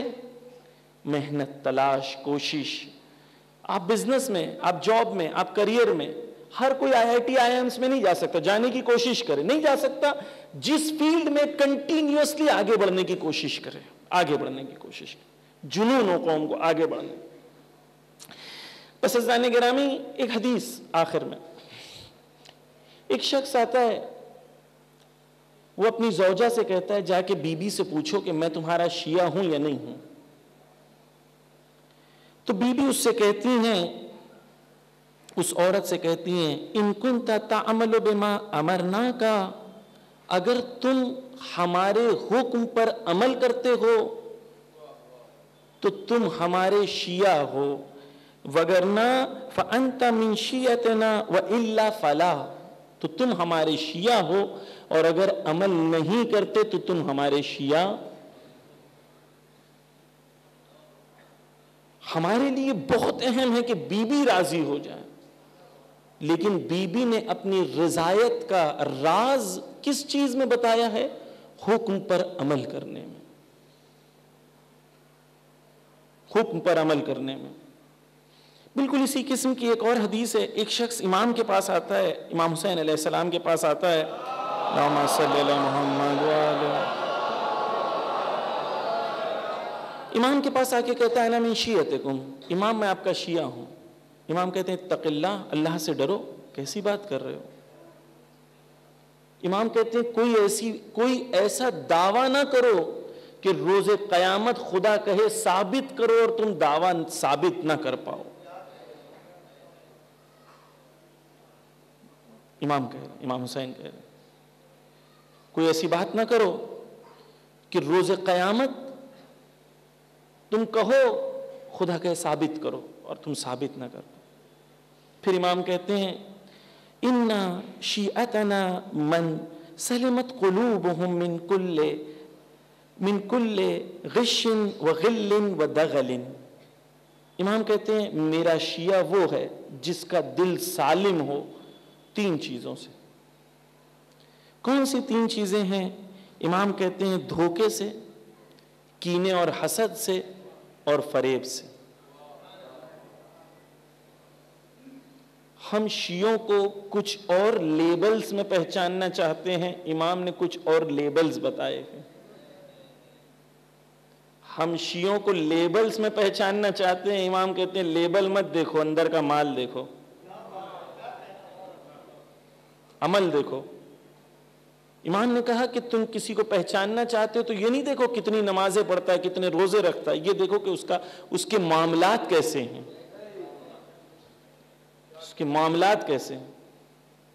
محنت، تلاش، کوشش۔ آپ بزنس میں، آپ جاب میں، آپ کریئر میں، ہر کوئی IIT IIMs میں نہیں جا سکتا، جانے کی کوشش کرے، نہیں جا سکتا۔ جس فیلڈ میں کنٹینیوسلی آگے بڑھنے کی کوشش کرے، آگے بڑھنے کی کوشش کرے، جنون ہو قوم کو آگے بڑھنے۔ بس عزیزان گرامی ایک حدیث آخر میں، ایک شخص آتا ہے، وہ اپنی زوجہ سے کہتا ہے جا کے بی بی سے پوچھو کہ میں تمہارا شیعہ ہوں یا نہیں ہوں. تو بی بی اس سے کہتی ہیں، اس عورت سے کہتی ہیں ان کنت تعمل بما امرناک، اگر تم ہمارے حکم پر عمل کرتے ہو تو تم ہمارے شیعہ ہو، وگرنہ فانت من شیعتنا والا فلا، تو تم ہمارے شیعہ ہو اور اگر عمل نہیں کرتے تو تم ہمارے شیعہ. ہمارے لیے بہت اہم ہے کہ بی بی راضی ہو جائے، لیکن بی بی نے اپنی رضایت کا راز کس چیز میں بتایا ہے؟ حکم پر عمل کرنے میں، حکم پر عمل کرنے میں. بالکل اسی قسم کی ایک اور حدیث ہے. ایک شخص امام کے پاس آتا ہے، امام حسین علیہ السلام کے پاس آتا ہے، اللہم صلی علی محمد وعلی، امام کے پاس آ کے کہتا ہے انا من شیعتکم، امام میں آپ کا شیعہ ہوں. امام کہتے ہیں اتق اللہ، اللہ سے ڈرو، کیسی بات کر رہے ہو؟ امام کہتے ہیں کوئی ایسا دعویٰ نہ کرو کہ روز قیامت خدا کہے ثابت کرو اور تم دعویٰ ثابت نہ کر پاؤ. امام حسین کہہ رہے کوئی ایسی بات نہ کرو کہ روز قیامت تم کہو خدا کہے ثابت کرو اور تم ثابت نہ کر پاؤ. پھر امام کہتے ہیں ان شیعتنا من سلمت قلوبهم من کل غش وغل ودغل. امام کہتے ہیں میرا شیعہ وہ ہے جس کا دل سالم ہو 3 چیزوں سے. کون سی 3 چیزیں ہیں؟ امام کہتے ہیں دھوکے سے، کینے اور حسد سے اور فریب سے. ہم شیعوں کو کچھ اور لیبلز میں پہچاننا چاہتے ہیں، امام نے کچھ اور لیبلز بتائے ہیں. ہم شیعوں کو لیبلز میں پہچاننا چاہتے ہیں، امام کہتے ہیں لیبل مت دیکھو، اندر کا مال دیکھو، عمل دیکھو. امام نے کہا کہ تم کسی کو پہچاننا چاہتے ہو تو یہ نہیں دیکھو کتنی نمازیں پڑھتا ہے، کتنے روزے رکھتا ہے، یہ دیکھو کہ اس کے معاملات کیسے ہیں. اس کے معاملات کیسے ہیں،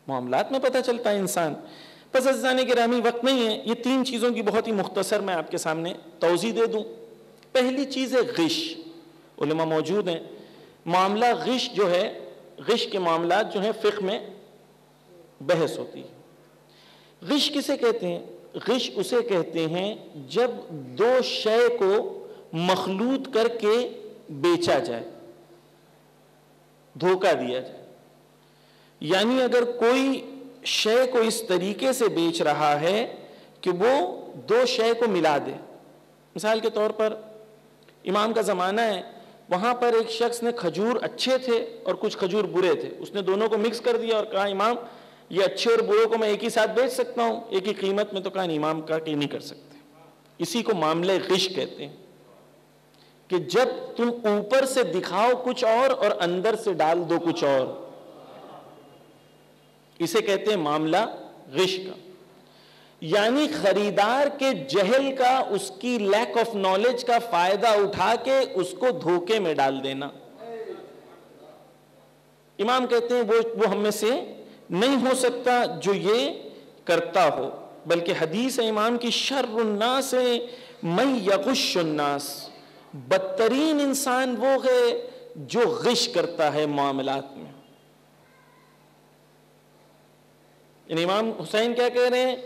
معاملات میں پتہ چلتا ہے انسان. بس عزیزان گرامی وقت نہیں ہے، یہ 3 چیزوں کی بہت ہی مختصر میں آپ کے سامنے توضیح دے دوں. پہلی چیز ہے غش. علماء موجود ہیں، معاملہ غش جو ہے، غش کے معاملات جو ہیں فقہ میں بحث ہوتی ہے. غش کسے کہتے ہیں؟ غش اسے کہتے ہیں جب 2 شے کو مخلوط کر کے بیچا جائے، دھوکہ دیا جائے. یعنی اگر کوئی شے کو اس طریقے سے بیچ رہا ہے کہ وہ 2 شے کو ملا دے. مثال کے طور پر امام کا زمانہ ہے، وہاں پر ایک شخص نے کھجور اچھے تھے اور کچھ کھجور برے تھے، اس نے دونوں کو مکس کر دیا اور کہا امام یہ اچھے اور برے کو میں ایک ہی ساتھ بیچ سکتا ہوں ایک ہی قیمت میں. تو کہا امام کا کہ نہیں کر سکتے. اسی کو معاملہ غش کہتے ہیں کہ جب تم اوپر سے دکھاؤ کچھ اور اندر سے ڈال دو کچھ اور، اسے کہتے ہیں معاملہ غش کا. یعنی خریدار کے جہل کا، اس کی لیک آف نالج کا فائدہ اٹھا کے اس کو دھوکے میں ڈال دینا. امام کہتے ہیں وہ ہم میں سے نہیں ہو سکتا جو یہ کرتا ہو، بلکہ حدیث ہے امام کی شر الناس من یغش الناس، بدترین انسان وہ ہے جو غش کرتا ہے معاملات میں. یعنی امام حسین کیا کہہ رہے ہیں؟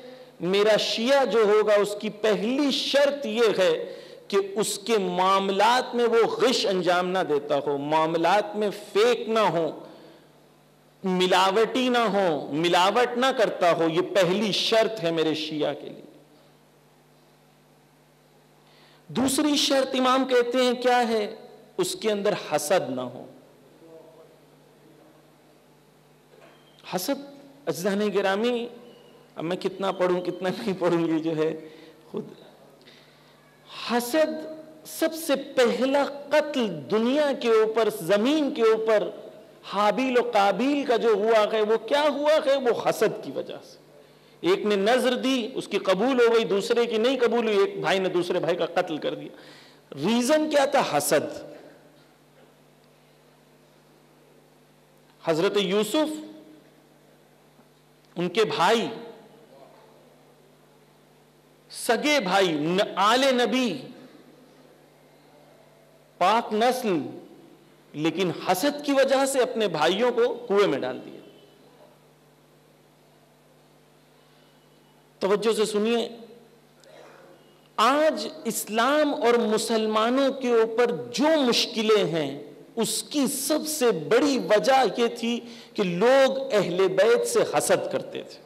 میرا شیعہ جو ہوگا اس کی پہلی شرط یہ ہے کہ اس کے معاملات میں وہ غش انجام نہ دیتا ہو، معاملات میں فیک نہ ہو، ملاوٹی نہ ہو، ملاوٹ نہ کرتا ہو. یہ پہلی شرط ہے میرے شیعہ کے لیے. دوسری شرط امام کہتے ہیں کیا ہے؟ اس کے اندر حسد نہ ہو. حسد عزیزان گرامی، اب میں کتنا پڑھوں کتنا نہیں پڑھوں، یہ جو ہے خود حسد سب سے پہلا قتل دنیا کے اوپر، زمین کے اوپر حابیل و قابیل کا جو ہوا ہے وہ کیا ہوا ہے؟ وہ حسد کی وجہ سے۔ ایک نے نظر دی، اس کی قبول ہو گئی، دوسرے کی نہیں قبول ہوئی، ایک بھائی نے دوسرے بھائی کا قتل کر دیا۔ ریزن کیا تھا؟ حسد۔ حضرت یوسف، ان کے بھائی، سگے بھائی، آل نبی، پاک نسل، لیکن حسد کی وجہ سے اپنے بھائیوں کو کنویں میں ڈال دیا۔ توجہ سے سنیے، آج اسلام اور مسلمانوں کے اوپر جو مشکلیں ہیں اس کی سب سے بڑی وجہ یہ تھی کہ لوگ اہل بیت سے حسد کرتے تھے۔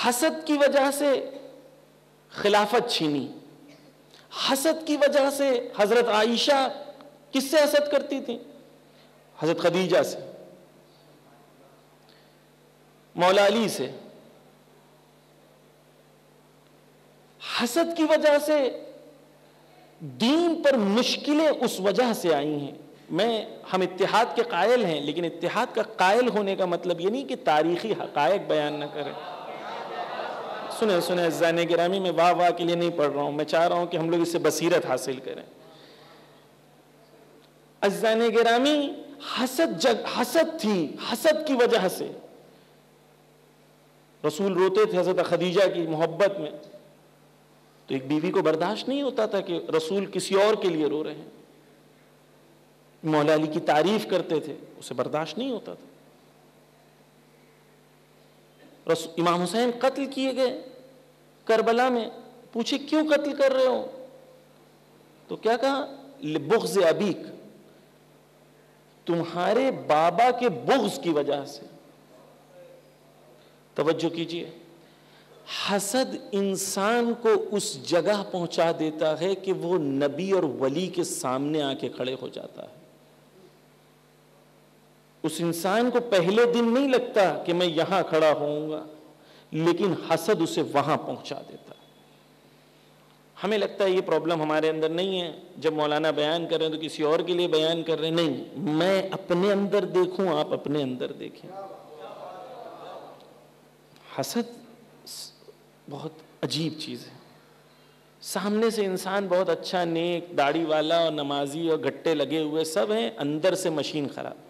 حسد کی وجہ سے خلافت چھینی، حسد کی وجہ سے حضرت عائشہ کس سے حسد کرتی تھی؟ حضرت خدیجہ سے، مولا علی سے۔ حسد کی وجہ سے دین پر مشکلیں اس وجہ سے آئی ہیں۔ ہم اتحاد کے قائل ہیں، لیکن اتحاد کا قائل ہونے کا مطلب یہ نہیں کہ تاریخی حقائق بیان نہ کریں۔ سنیں عزیزان گرامی، میں واہ واہ کے لیے نہیں پڑھ رہا ہوں، میں چاہ رہا ہوں کہ ہم لوگ اس سے بصیرت حاصل کریں۔ عزیزان گرامی، حسد تھی، حسد کی وجہ سے رسول روتے تھے حضرت خدیجہ کی محبت میں، تو ایک بیوی کو برداشت نہیں ہوتا تھا کہ رسول کسی اور کے لیے رو رہے ہیں۔ مولا علی کی تعریف کرتے تھے، اسے برداشت نہیں ہوتا تھا۔ امام حسین قتل کیے گئے کربلا میں، پوچھے کیوں قتل کر رہے ہو؟ تو کیا کہا؟ لبغض ابیک، تمہارے بابا کے بغض کی وجہ سے۔ توجہ کیجئے، حسد انسان کو اس جگہ پہنچا دیتا ہے کہ وہ نبی اور ولی کے سامنے آ کے کھڑے ہو جاتا ہے۔ اس انسان کو پہلے دن نہیں لگتا کہ میں یہاں کھڑا ہوں گا، لیکن حسد اسے وہاں پہنچا دیتا ہے۔ ہمیں لگتا ہے یہ پرابلم ہمارے اندر نہیں ہے، جب مولانا بیان کر رہے ہیں تو کسی اور کے لیے بیان کر رہے ہیں۔ نہیں، میں اپنے اندر دیکھوں، آپ اپنے اندر دیکھیں۔ حسد بہت عجیب چیز ہے۔ سامنے سے انسان بہت اچھا، نیک، داڑھی والا اور نمازی اور گٹے لگے ہوئے سب ہیں، اندر سے مشین خراب،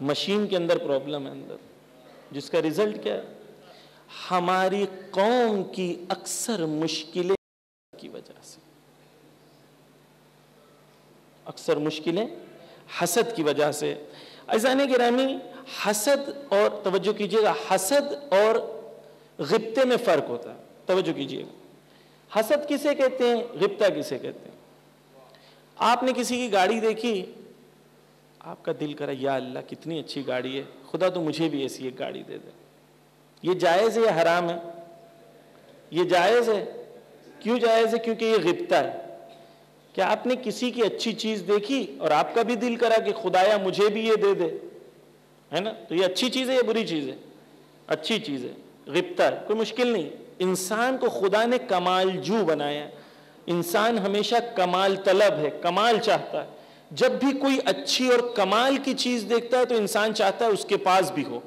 مشین کے اندر پرابلم ہے اندر، جس کا ریزلٹ کیا ہے؟ ہماری قوم کی اکثر مشکلیں کی وجہ سے، اکثر مشکلیں حسد کی وجہ سے۔ عزیزان گرامی، حسد اور توجہ کیجئے گا، حسد اور غبطے میں فرق ہوتا ہے۔ توجہ کیجئے گا، حسد کسے کہتے ہیں، غبطہ کسے کہتے ہیں؟ آپ نے کسی کی گاڑی دیکھی، آپ کا دل کرا یا اللہ کتنی اچھی گاڑی ہے، خدا تو مجھے بھی ایسی ایک گاڑی دے دے۔ یہ جائز ہے یا حرام ہے؟ یہ جائز ہے۔ کیوں جائز ہے؟ کیونکہ یہ غبطہ ہے۔ کیا آپ نے کسی کی اچھی چیز دیکھی اور آپ کا بھی دل کرا کہ خدایا مجھے بھی یہ دے دے، ہے نا؟ تو یہ اچھی چیز ہے یا بری چیز ہے؟ اچھی چیز ہے، غبطہ ہے، کوئی مشکل نہیں۔ انسان کو خدا نے کمال جو بنایا ہے، انسان ہمیشہ کمال طلب ہے، کمال چاہتا ہے۔ جب بھی کوئی اچھی اور کمال کی چیز دیکھتا ہے تو انسان چاہتا ہے اس کے پاس بھی ہو،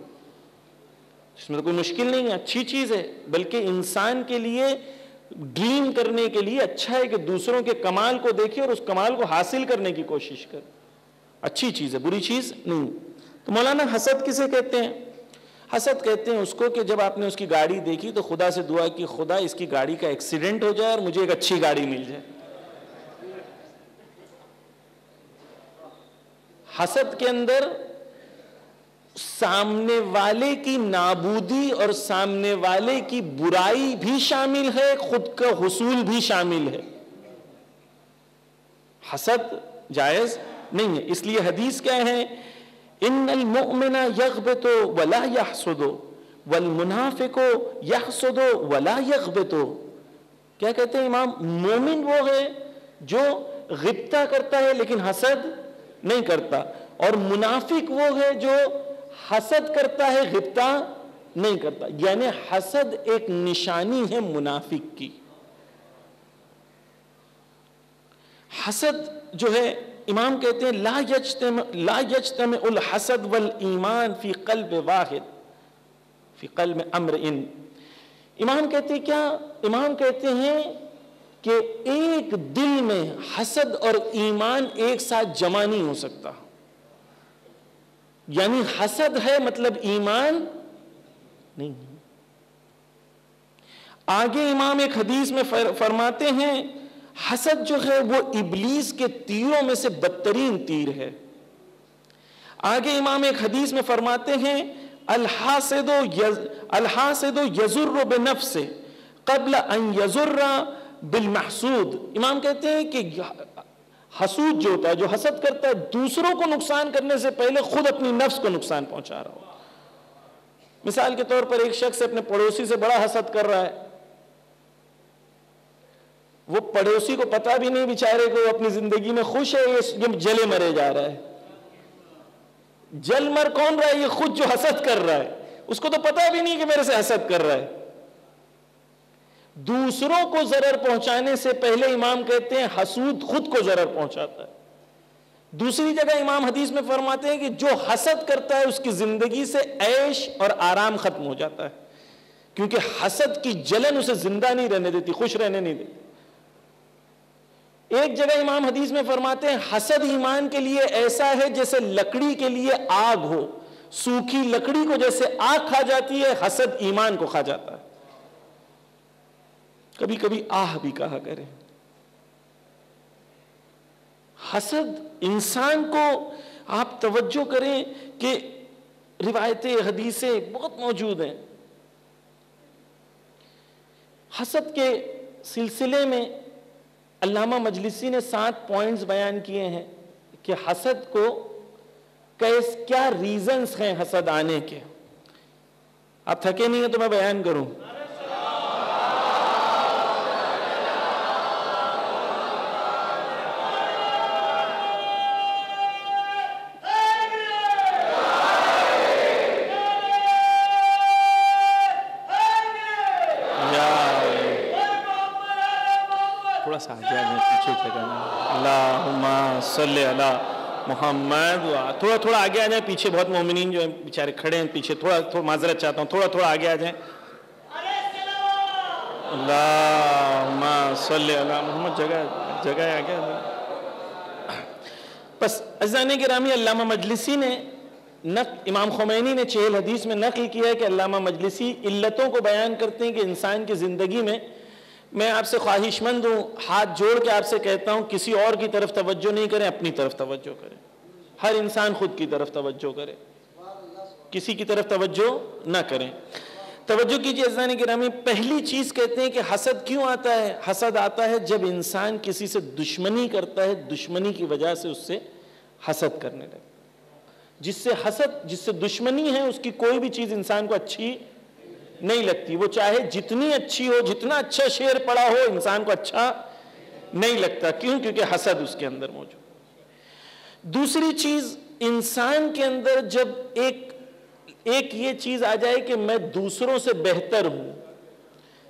اس میں تو کوئی مشکل نہیں ہے، اچھی چیز ہے۔ بلکہ انسان کے لیے ڈریم کرنے کے لیے اچھا ہے کہ دوسروں کے کمال کو دیکھے اور اس کمال کو حاصل کرنے کی کوشش کرے، اچھی چیز ہے، بری چیز نہیں۔ تو مولانا حسد کسے کہتے ہیں؟ حسد کہتے ہیں اس کو کہ جب آپ نے اس کی گاڑی دیکھی تو خدا سے دعا کی، خدا اس کی گاڑی کا ایکسیڈنٹ ہو جائے اور مجھے ایک اچھی گاڑی مل جائے۔ حسد کے اندر سامنے والے کی نابودی اور سامنے والے کی برائی بھی شامل ہے، خود کا حصول بھی شامل ہے۔ حسد جائز نہیں ہے، اس لیے حدیث کیا ہے؟ ان المؤمن یغبط ولا یحسد والمنافق یحسد ولا یغبط۔ کیا کہتے ہیں امام؟ مومن وہ ہے جو غبطہ کرتا ہے لیکن حسد نہیں کرتا، اور منافق وہ ہے جو حسد کرتا ہے غبطہ نہیں کرتا. یعنی حسد ایک نشانی ہے منافق کی. حسد جو ہے امام کہتے ہیں لا یجتمع الحسد والایمان فی قلب واحد فی قلب امرئ. امام کہتے ہیں کیا؟ امام کہتے ہیں کہ ایک دل میں حسد اور ایمان ایک ساتھ جمع نہیں ہو سکتا. یعنی حسد ہے مطلب ایمان نہیں. آگے امام ایک حدیث میں فرماتے ہیں حسد جو ہے وہ ابلیس کے تیروں میں سے بدترین تیر ہے. آگے امام ایک حدیث میں فرماتے ہیں الحاسد یضر بنفسه قبل ان یضر بالمحسود. امام کہتے ہیں کہ حسود جو ہوتا ہے, جو حسد کرتا ہے, دوسروں کو نقصان کرنے سے پہلے خود اپنی نفس کو نقصان پہنچا رہا ہو. مثال کے طور پر ایک شخص اپنے پڑوسی سے بڑا حسد کر رہا ہے, وہ پڑوسی کو پتا بھی نہیں بیچارے کو اپنی زندگی میں خوش ہے, یہ جلے مرے جا رہا ہے. جل مر کون رہا ہے؟ یہ خود جو حسد کر رہا ہے, اس کو تو پتا بھی نہیں کہ میرے سے حسد کر رہا ہے. دوسروں کو ضرر پہنچانے سے پہلے امام کہتے ہیں حسود خود کو ضرر پہنچاتا ہے. دوسری جگہ امام حدیث میں فرماتے ہیں کہ جو حسد کرتا ہے اس کی زندگی سے عیش اور آرام ختم ہو جاتا ہے, کیونکہ حسد کی جلن اسے زندہ نہیں رہنے دیتی, خوش رہنے نہیں دیتی. ایک جگہ امام حدیث میں فرماتے ہیں حسد ایمان کے لیے ایسا ہے جیسے لکڑی کے لیے آگ ہو. سوکھی لکڑی کو جیسے آگ کھا جاتی ہے, حسد ایمان کو کھا جاتا ہے. کبھی کبھی آہ بھی کہا کریں. حسد انسان کو, آپ توجہ کریں کہ روایتیں حدیثیں بہت موجود ہیں. حسد کے سلسلے میں علامہ مجلسی نے 7 پوائنٹس بیان کیے ہیں کہ حسد کو کیا ریزنز ہیں حسد آنے کے. آپ تھکے نہیں ہیں تو میں بیان کروں. اللہم صلی علی محمد. تھوڑا تھوڑا آگے آ جائیں, پیچھے بہت مومنین جو ہیں بیچارے کھڑے ہیں پیچھے, تھوڑا معذرت چاہتا ہوں, تھوڑا آگے آ جائیں. اللہم صلی علی محمد. جگہ آگے. بس عزیزان گرامی, علامہ مجلسی نے امام خمینی نے 40 حدیث میں نقل کیا ہے کہ علامہ مجلسی علتوں کو بیان کرتے ہیں کہ انسان کی زندگی میں, میں آپ سے خواہش مند ہوں, ہاتھ جوڑ کے آپ سے کہتا ہوں کسی اور کی طرف توجہ نہیں کریں, اپنی طرف توجہ کریں. ہر انسان خود کی طرف توجہ کرے, کسی کی طرف توجہ نہ کریں. توجہ کیجئے عزیزان گرامی. پہلی چیز کہتے ہیں کہ حسد کیوں آتا ہے؟ حسد آتا ہے جب انسان کسی سے دشمنی کرتا ہے, دشمنی کی وجہ سے اس سے حسد کرنے لگتا ہے. جس سے دشمنی ہے اس کی کوئی بھی چیز انسان کو اچھی نہیں لگتی. وہ چاہے جتنی اچھی ہو, جتنا اچھا شعر پڑا ہو, انسان کو اچھا نہیں لگتا. کیوں؟ کیونکہ حسد اس کے اندر موجود. دوسری چیز, انسان کے اندر جب ایک یہ چیز آ جائے کہ میں دوسروں سے بہتر ہوں,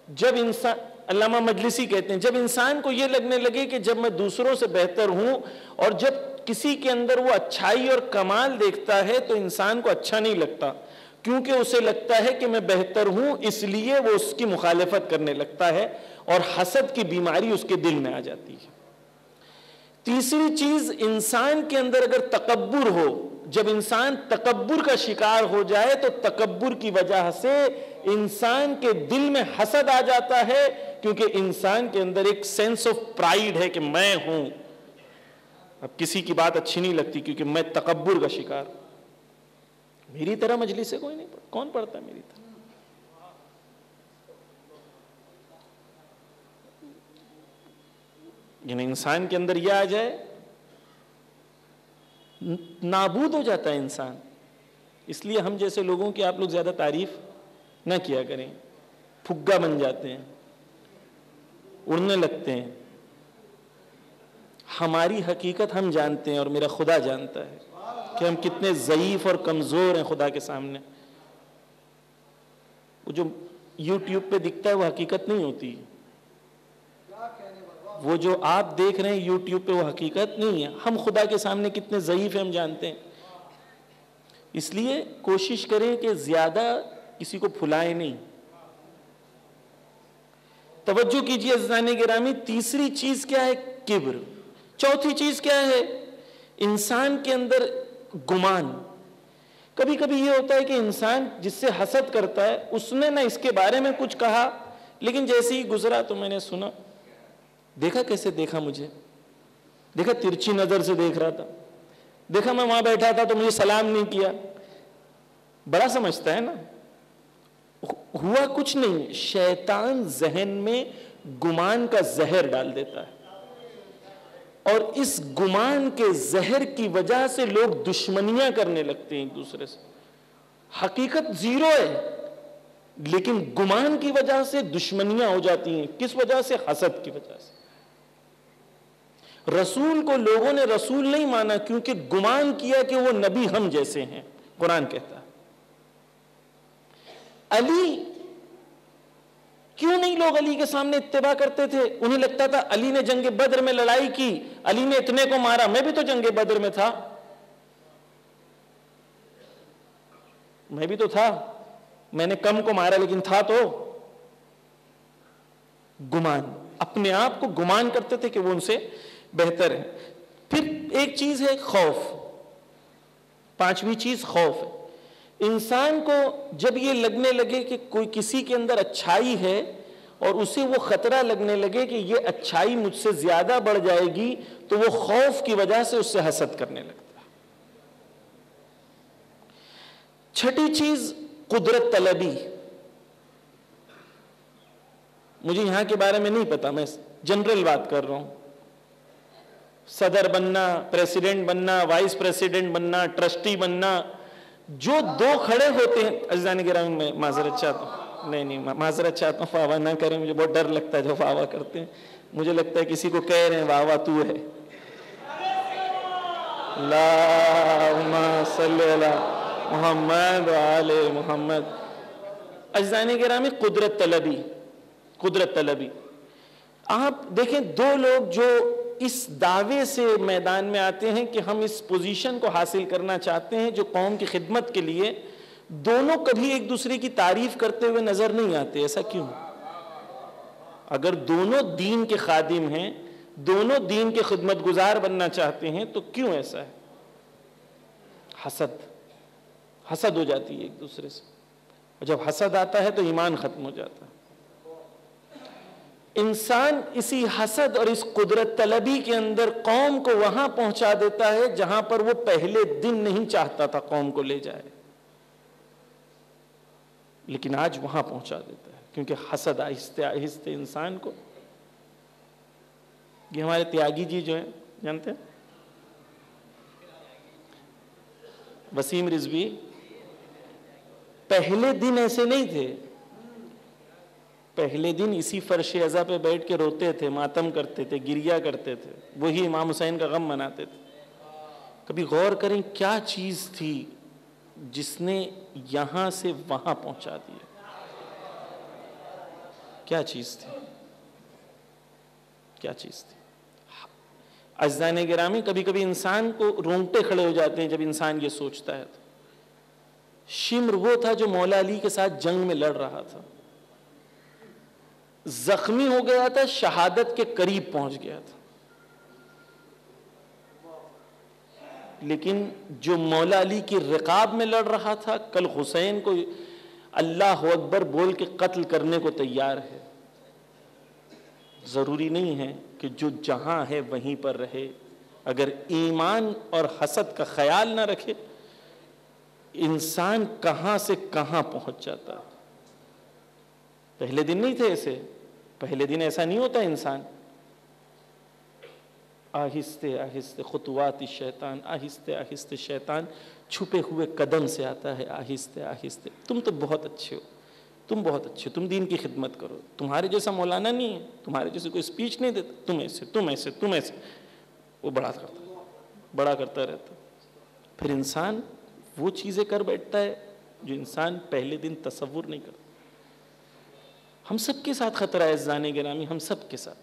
جب انسان, علامہ مجلسی کہتے ہیں جب انسان کو یہ لگنے لگے کہ جب میں دوسروں سے بہتر ہوں, اور جب کسی کے اندر وہ اچھائی اور کمال دیکھتا ہے تو انسان کو اچھا نہیں لگتا, کیونکہ اسے لگتا ہے کہ میں بہتر ہوں, اس لیے وہ اس کی مخالفت کرنے لگتا ہے اور حسد کی بیماری اس کے دل میں آ جاتی ہے. تیسری چیز, انسان کے اندر اگر تکبر ہو, جب انسان تکبر کا شکار ہو جائے تو تکبر کی وجہ سے انسان کے دل میں حسد آ جاتا ہے, کیونکہ انسان کے اندر ایک سینس آف پرائیڈ ہے کہ میں ہوں, اب کسی کی بات اچھی نہیں لگتی کیونکہ میں تکبر کا شکار. میری طرح مجلس سے کوئی نہیں پڑھتا, کون پڑھتا ہے میری طرح؟ یعنی انسان کے اندر یہ آ جائے, نابود ہو جاتا ہے انسان. اس لیے ہم جیسے لوگوں کی آپ لوگ زیادہ تعریف نہ کیا کریں, پھگا بن جاتے ہیں, اڑنے لگتے ہیں. ہماری حقیقت ہم جانتے ہیں اور میرا خدا جانتا ہے کہ ہم کتنے ضعیف اور کمزور ہیں خدا کے سامنے. وہ جو یوٹیوب پہ دکھتا ہے وہ حقیقت نہیں ہوتی. وہ جو آپ دیکھ رہے ہیں یوٹیوب پہ وہ حقیقت نہیں ہے. ہم خدا کے سامنے کتنے ضعیف ہیں ہم جانتے ہیں. اس لیے کوشش کریں کہ زیادہ کسی کو پھلائیں نہیں. توجہ کیجیے عزیزان گرامی. تیسری چیز کیا ہے؟ کبر. چوتھی چیز کیا ہے؟ انسان کے اندر گمان. کبھی کبھی یہ ہوتا ہے کہ انسان جس سے حسد کرتا ہے اس نے نہ اس کے بارے میں کچھ کہا، لیکن جیسے ہی گزرا تو میں نے سنا، دیکھا کیسے دیکھا مجھے، دیکھا ترچھی نظر سے دیکھ رہا تھا، دیکھا میں وہاں بیٹھا تھا تو مجھے سلام نہیں کیا. بڑا سمجھتا ہے نا. ہوا کچھ نہیں. شیطان ذہن میں گمان کا زہر ڈال دیتا ہے، اور اس گمان کے زہر کی وجہ سے لوگ دشمنیاں کرنے لگتے ہیں ایک دوسرے سے. حقیقت زیرو ہے لیکن گمان کی وجہ سے دشمنیاں ہو جاتی ہیں. کس وجہ سے؟ حسد کی وجہ سے. رسول کو لوگوں نے رسول نہیں مانا کیونکہ گمان کیا کہ وہ نبی ہم جیسے ہیں. قرآن کہتا ہے علی، کیوں نہیں لوگ علی کے سامنے اتباع کرتے تھے؟ انہیں لگتا تھا علی نے جنگ بدر میں لڑائی کی، علی نے اتنے کو مارا، میں بھی تو جنگ بدر میں تھا، میں بھی تو تھا، میں نے کم کو مارا لیکن تھا تو. گمان. اپنے آپ کو گمان کرتے تھے کہ وہ ان سے بہتر ہے. پھر ایک چیز ہے خوف. پانچویں چیز خوف ہے. انسان کو جب یہ لگنے لگے کہ کوئی کسی کے اندر اچھائی ہے اور اسے وہ خطرہ لگنے لگے کہ یہ اچھائی مجھ سے زیادہ بڑھ جائے گی، تو وہ خوف کی وجہ سے اس سے حسد کرنے لگتا ہے. چھٹی چیز قدرت طلبی. مجھے یہاں کے بارے میں نہیں پتا، میں جنرل بات کر رہا ہوں. صدر بننا، پریسیڈنٹ بننا، وائس پریسیڈنٹ بننا، ٹرسٹی بننا، جو دو کھڑے ہوتے ہیں. عزیزان گرامی میں معذرت چاہتا ہوں، نہیں معذرت چاہتا ہوں، فاوا نہ کریں، مجھے بہت ڈر لگتا ہے جو فاوا کرتے ہیں. مجھے لگتا ہے کسی کو کہہ رہے ہیں واہ واہ تو ہے. اللہم صلی علی محمد وآل محمد. عزیزان گرامی قدرت طلبی. قدرت طلبی. آپ دیکھیں دو لوگ جو اس دعوے سے میدان میں آتے ہیں کہ ہم اس پوزیشن کو حاصل کرنا چاہتے ہیں جو قوم کی خدمت کے لیے، دونوں کبھی ایک دوسرے کی تعریف کرتے ہوئے نظر نہیں آتے. ایسا کیوں؟ اگر دونوں دین کے خادم ہیں، دونوں دین کے خدمت گزار بننا چاہتے ہیں، تو کیوں ایسا ہے؟ حسد ہو جاتی ہے ایک دوسرے سے، اور جب حسد آتا ہے تو ایمان ختم ہو جاتا ہے. انسان اسی حسد اور اس قدرت طلبی کے اندر قوم کو وہاں پہنچا دیتا ہے جہاں پر وہ پہلے دن نہیں چاہتا تھا قوم کو لے جائے، لیکن آج وہاں پہنچا دیتا ہے. کیونکہ حسد آہستہ آہستہ انسان کو، یہ ہمارے تیاگی جی جو ہیں جانتے ہیں، وسیم رضوی، پہلے دن ایسے نہیں تھے. پہلے دن اسی فرش عزا پہ بیٹھ کے روتے تھے، ماتم کرتے تھے، گریا کرتے تھے، وہی امام حسین کا غم مناتے تھے. کبھی غور کریں کیا چیز تھی جس نے یہاں سے وہاں پہنچا دیا؟ کیا چیز تھی؟ کیا چیز تھی؟ عزیزان گرامی کبھی کبھی انسان کو رونگٹے کھڑے ہو جاتے ہیں جب انسان یہ سوچتا ہے. شمر وہ تھا جو مولا علی کے ساتھ جنگ میں لڑ رہا تھا، زخمی ہو گیا تھا، شہادت کے قریب پہنچ گیا تھا، لیکن جو مولا علی کی رقاب میں لڑ رہا تھا کل حسین کو اللہ اکبر بول کے قتل کرنے کو تیار ہے. ضروری نہیں ہے کہ جو جہاں ہے وہیں پر رہے. اگر ایمان اور حسد کا خیال نہ رکھے انسان کہاں سے کہاں پہنچ جاتا. پہلے دن نہیں تھے ایسے، پہلے دن ایسا نہیں ہوتا انسان. آہستہ آہستہ خطوات شیطان، آہستہ آہستہ شیطان چھپے ہوئے قدم سے آتا ہے. آہستہ آہستہ تم تو بہت اچھے ہو، تم بہت اچھے، تم دین کی خدمت کرو، تمہارے جیسا مولانا نہیں ہے، تمہارے جیسے کوئی اسپیچ نہیں دیتا، تم ایسے تم ایسے تم ایسے. وہ بڑا کرتا رہتا. پھر انسان وہ چیزیں کر بیٹھتا ہے جو انسان پہلے دن تصور نہیں کرتا. ہم سب کے ساتھ خطرہ ہے عزیزان گرامی، ہم سب کے ساتھ۔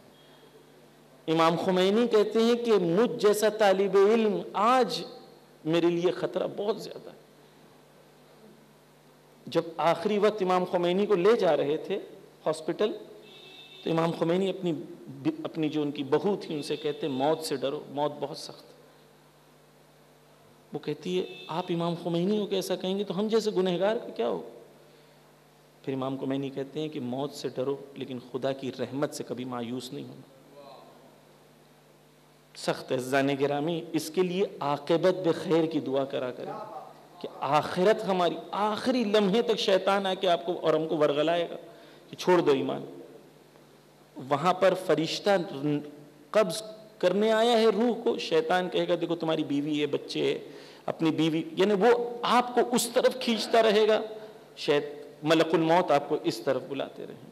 امام خمینی کہتے ہیں کہ مجھ جیسا طالب علم آج میرے لیے خطرہ بہت زیادہ ہے۔ جب آخری وقت امام خمینی کو لے جا رہے تھے ہاسپٹل، تو امام خمینی اپنی جو ان کی بہو تھی ان سے کہتے موت سے ڈرو، موت بہت سخت ہے۔ وہ کہتی ہے آپ امام خمینی ہو کہ ایسا کہیں گے، تو ہم جیسے گنہگار کا کیا ہو؟ پھر امام خمینی کہتے ہیں کہ موت سے ڈرو لیکن خدا کی رحمت سے کبھی مایوس نہیں ہونا۔ سخت ہے عزیزان گرامی، اس کے لیے عاقبت بخیر کی دعا کرا کریں کہ آخرت ہماری آخری لمحے تک شیطان آ کے آپ کو اور ہم کو ورغلائے گا کہ چھوڑ دو ایمان، وہاں پر فرشتہ قبض کرنے آیا ہے روح کو، شیطان کہے گا دیکھو تمہاری بیوی ہے، بچے ہے، اپنی بیوی، یعنی وہ آپ کو اس طرف کھینچتا رہے گا، ملک الموت آپ کو اس طرف بلاتے رہیں،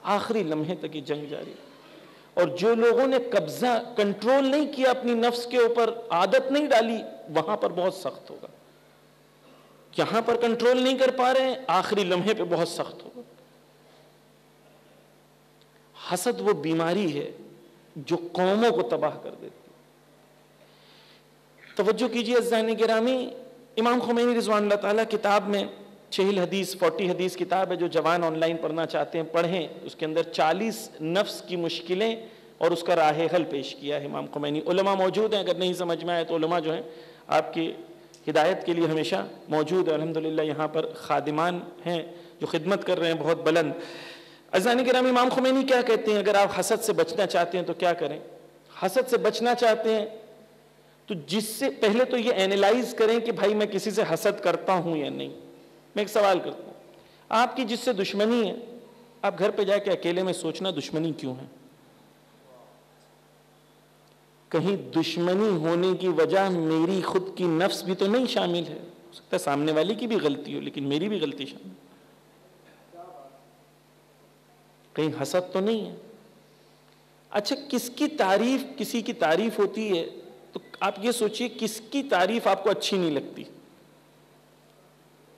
آخری لمحے تک یہ جنگ جاری۔ اور جو لوگوں نے قبضہ کنٹرول نہیں کیا اپنی نفس کے اوپر، عادت نہیں ڈالی، وہاں پر بہت سخت ہوگا۔ یہاں پر کنٹرول نہیں کر پا رہے ہیں، آخری لمحے پہ بہت سخت ہوگا۔ حسد وہ بیماری ہے جو قوموں کو تباہ کر دیتی ہے۔ توجہ کیجئے عزیزان گرامی، امام خمینی رضوان اللہ تعالیٰ کتاب میں 40 حدیث کتاب ہے، جو جوان آن لائن پڑھنا چاہتے ہیں پڑھیں، اس کے اندر 40 نفس کی مشکلیں اور اس کا راہ حل پیش کیا ہے امام خمینی۔ علماء موجود ہیں، اگر نہیں سمجھ میں آئے تو علماء جو ہیں آپ کی ہدایت کے لیے ہمیشہ موجود ہے۔ الحمدللہ یہاں پر خادمان ہیں جو خدمت کر رہے ہیں بہت بلند۔ عزیزان گرامی، امام خمینی کیا کہتے ہیں؟ اگر آپ حسد سے بچنا چاہتے ہیں تو کیا کریں؟ حسد سے بچنا چاہتے ہیں تو جس سے پہلے تو یہ اینالائز کریں کہ بھائی میں کسی سے حسد کرتا ہوں یا نہیں۔ میں ایک سوال کرتا ہوں، آپ کی جس سے دشمنی ہے، آپ گھر پہ جا کے اکیلے میں سوچنا دشمنی کیوں ہے؟ کہیں دشمنی ہونے کی وجہ میری خود کی نفس بھی تو نہیں شامل ہے؟ ہو سکتا ہے سامنے والی کی بھی غلطی ہو لیکن میری بھی غلطی شامل ہے۔ کہیں حسد تو نہیں ہے؟ اچھا، کس کی تعریف کسی کی تعریف ہوتی ہے تو آپ یہ سوچئے کس کی تعریف آپ کو اچھی نہیں لگتی؟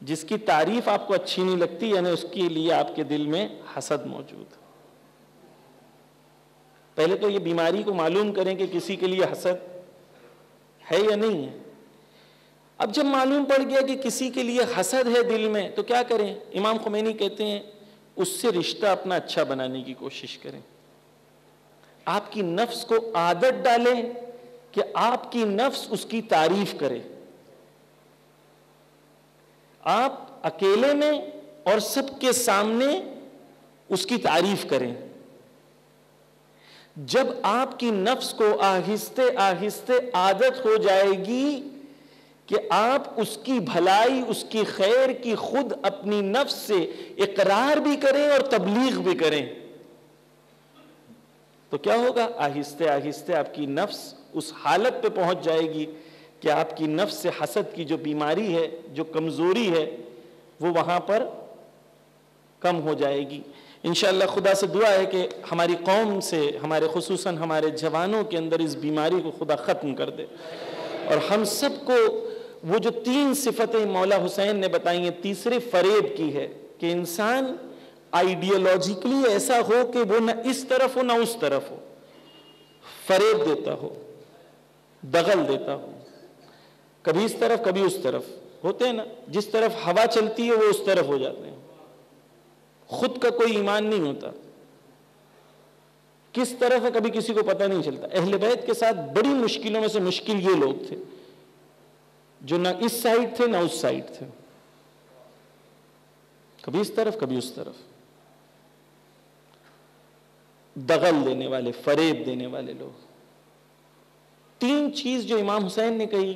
جس کی تعریف آپ کو اچھی نہیں لگتی یعنی اس کے لیے آپ کے دل میں حسد موجود۔ پہلے تو یہ بیماری کو معلوم کریں کہ کسی کے لیے حسد ہے یا نہیں ہے۔ اب جب معلوم پڑ گیا کہ کسی کے لیے حسد ہے دل میں تو کیا کریں؟ امام خمینی کہتے ہیں اس سے رشتہ اپنا اچھا بنانے کی کوشش کریں۔ آپ کی نفس کو عادت ڈالیں کہ آپ کی نفس اس کی تعریف کرے۔ آپ اکیلے میں اور سب کے سامنے اس کی تعریف کریں۔ جب آپ کی نفس کو آہستہ آہستہ عادت ہو جائے گی کہ آپ اس کی بھلائی، اس کی خیر کی خود اپنی نفس سے اقرار بھی کریں اور تبلیغ بھی کریں، تو کیا ہوگا؟ آہستہ آہستہ آپ کی نفس اس حالت پہ پہنچ جائے گی کہ آپ کی نفس سے حسد کی جو بیماری ہے، جو کمزوری ہے، وہ وہاں پر کم ہو جائے گی۔ انشاءاللہ خدا سے دعا ہے کہ ہماری قوم سے، ہمارے خصوصاً ہمارے جوانوں کے اندر اس بیماری کو خدا ختم کر دے، اور ہم سب کو وہ جو 3 صفتیں مولا حسین نے بتائی ہیں، تیسرے فریب کی ہے کہ انسان آئیڈیالوجیکلی ایسا ہو کہ وہ نہ اس طرف ہو نہ اس طرف ہو، فریب دیتا ہو، دغل دیتا ہو، کبھی اس طرف کبھی اس طرف ہوتے ہیں نا، جس طرف ہوا چلتی ہے وہ اس طرف ہو جاتے ہیں، خود کا کوئی ایمان نہیں ہوتا، کس طرف ہے کبھی کسی کو پتہ نہیں چلتا۔ اہل بیت کے ساتھ بڑی مشکلوں میں سے مشکل یہ لوگ تھے جو نہ اس سائڈ تھے نہ اس سائڈ تھے، کبھی اس طرف کبھی اس طرف، دغل دینے والے، فریب دینے والے لوگ۔ 3 چیز جو امام حسین نے کہی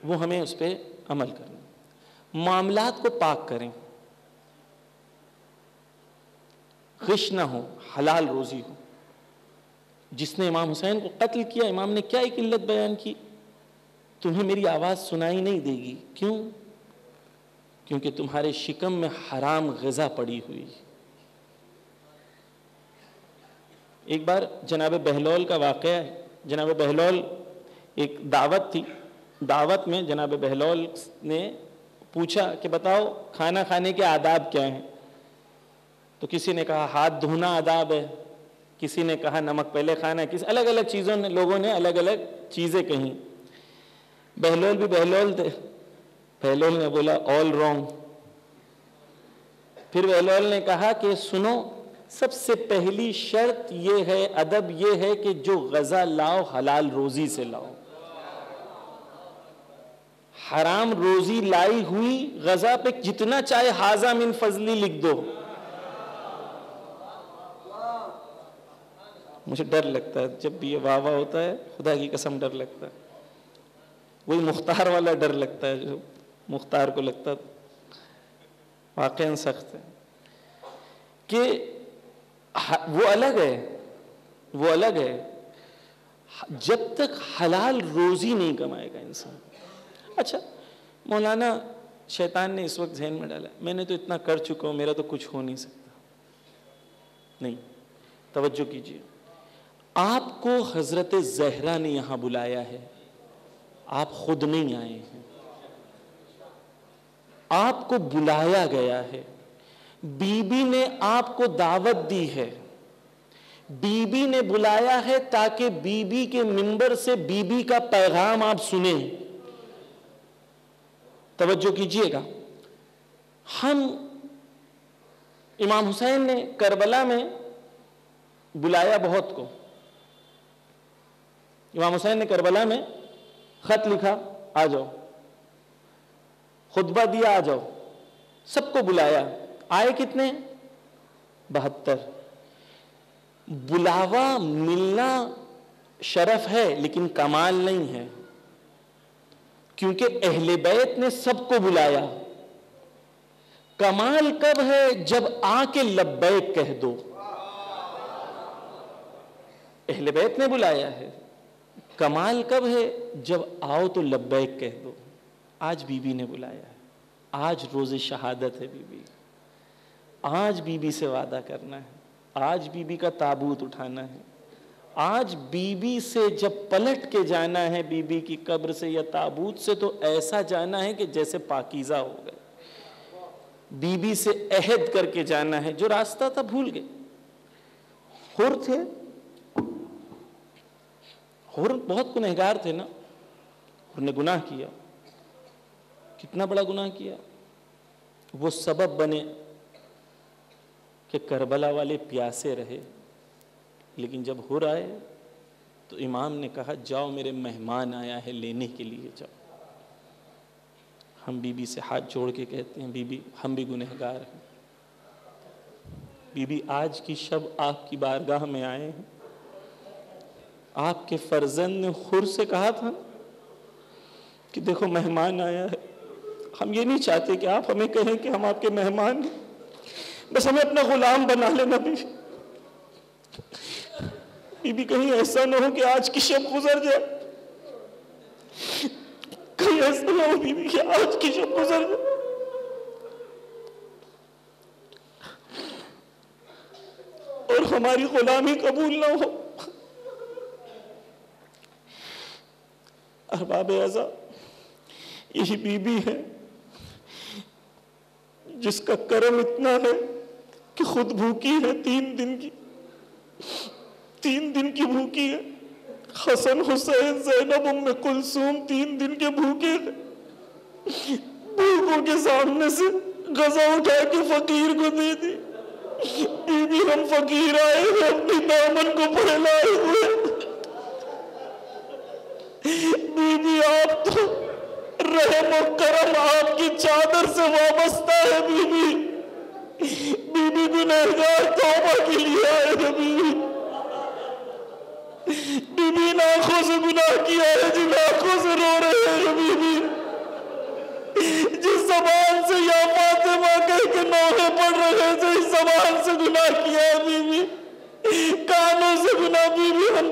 وہ ہمیں اس پہ عمل کرنا۔ معاملات کو پاک کریں، غش نہ ہو، حلال روزی ہو۔ جس نے امام حسین کو قتل کیا، امام نے کیا ایک علت بیان کی؟ تمہیں میری آواز سنائی نہیں دے گی، کیوں؟ کیونکہ تمہارے شکم میں حرام غذا پڑی ہوئی۔ ایک بار جناب بہلول کا واقعہ ہے، جناب بہلول ایک دعوت تھی، دعوت میں جناب بہلول نے پوچھا کہ بتاؤ کھانا کھانے کے آداب کیا ہیں؟ تو کسی نے کہا ہاتھ دھونا آداب ہے، کسی نے کہا نمک پہلے کھانا ہے، کسی الگ الگ چیزوں نے لوگوں نے الگ الگ چیزیں کہیں. بہلول بھی بہلول تھے، بہلول نے بولا آل رانگ. پھر بہلول نے کہا کہ سنو، سب سے پہلی شرط یہ ہے، ادب یہ ہے کہ جو غذا لاؤ حلال روزی سے لاؤ. حرام روزی لائی ہوئی غذا پہ جتنا چاہے ھذا من فضلی لکھ دو. مجھے ڈر لگتا ہے جب بھی یہ واہ واہ ہوتا ہے، خدا کی قسم ڈر لگتا ہے. وہی مختار والا ڈر لگتا ہے جو مختار کو لگتا واقعاً سخت ہے کہ وہ الگ ہے، وہ الگ ہے. جب تک حلال روزی نہیں کمائے گا انسان. اچھا مولانا شیطان نے اس وقت ذہن میں ڈالا میں نے تو اتنا کر چکا ہوں، میرا تو کچھ ہو نہیں سکتا. نہیں، توجہ کیجیے. آپ کو حضرت زہرا نے یہاں بلایا ہے، آپ خود نہیں آئے ہیں. آپ کو بلایا گیا ہے، بی بی نے آپ کو دعوت دی ہے، بی بی نے بلایا ہے تاکہ بی بی کے منبر سے بی بی کا پیغام آپ سنیں. توجہ کیجئے گا. ہم امام حسین نے کربلا میں بلایا بہت کو، امام حسین نے کربلا میں خط لکھا آ جاؤ، خطبہ دیا آ جاؤ، سب کو بلایا. آئے کتنے؟ 72. بلاوا ملنا شرف ہے لیکن کمال نہیں ہے، کیونکہ اہل بیت نے سب کو بلایا. کمال کب ہے؟ جب آ کے لبیک کہہ دو. اہل بیت نے بلایا ہے. کمال کب ہے؟ جب آؤ تو لبیک کہہ دو. آج بی بی نے بلایا ہے، آج روز شہادت ہے بی بی. آج بی بی سے وعدہ کرنا ہے، آج بی بی کا تابوت اٹھانا ہے. آج بی بی سے جب پلٹ کے جانا ہے بی بی کی قبر سے یا تابوت سے، تو ایسا جانا ہے کہ جیسے پاکیزہ ہو گئے. بی بی سے عہد کر کے جانا ہے. جو راستہ تھا بھول گئے. حر تھے، حر بہت گنہگار تھے نا. حر نے گناہ کیا، کتنا بڑا گناہ کیا. وہ سبب بنے کہ کربلا والے پیاسے رہے. لیکن جب حر آئے تو امام نے کہا جاؤ میرے مہمان آیا ہے لینے کے لیے جاؤ. ہم بی بی سے ہاتھ جوڑ کے کہتے ہیں بی بی ہم بھی گنہگار ہیں. بی بی آج کی شب آپ کی بارگاہ میں آئے ہیں. آپ کے فرزند نے حر سے کہا تھا کہ دیکھو مہمان آیا ہے. ہم یہ نہیں چاہتے کہ آپ ہمیں کہیں کہ ہم آپ کے مہمان ہیں، بس ہمیں اپنا غلام بنا لینا. بی بی کہیں ایسا نہ ہو کہ آج کی شب گزر جائے، کہیں ایسا نہ ہو بی بی کہ آج کی شب گزر جائے. اور ہماری غلامی قبول نہ ہو. ارباب اعضاء، یہی بی بی ہے جس کا کرم اتنا ہے کہ خود بھوکی ہے 3 دن کی، 3 دن کی بھوکی ہے. حسن حسین زینب ام کلثوم 3 دن کے بھوکے ہیں. بھوکوں کے سامنے سے غذا اٹھا کے فقیر کو دے دی. بی بی ہم فقیر آئے ہیں اپنی دامن کو پھیلائے ہوئے. بی بی آپ تو رحم و کرم آپ کی چادر سے وابستہ ہے. بی بی گنہگار توبہ کے لیے آئے ہیں. بی بی ان آنکھوں سے گناہ کیا ہے جن آنکھوں سے رو رہے ہیں. بی بی جس زبان سے یا فاطمہ کہہ کے نوحے پڑھ رہے تھے اس زبان سے گناہ کیا ہے. بی بی کانوں سے گناہ. بی بی ہم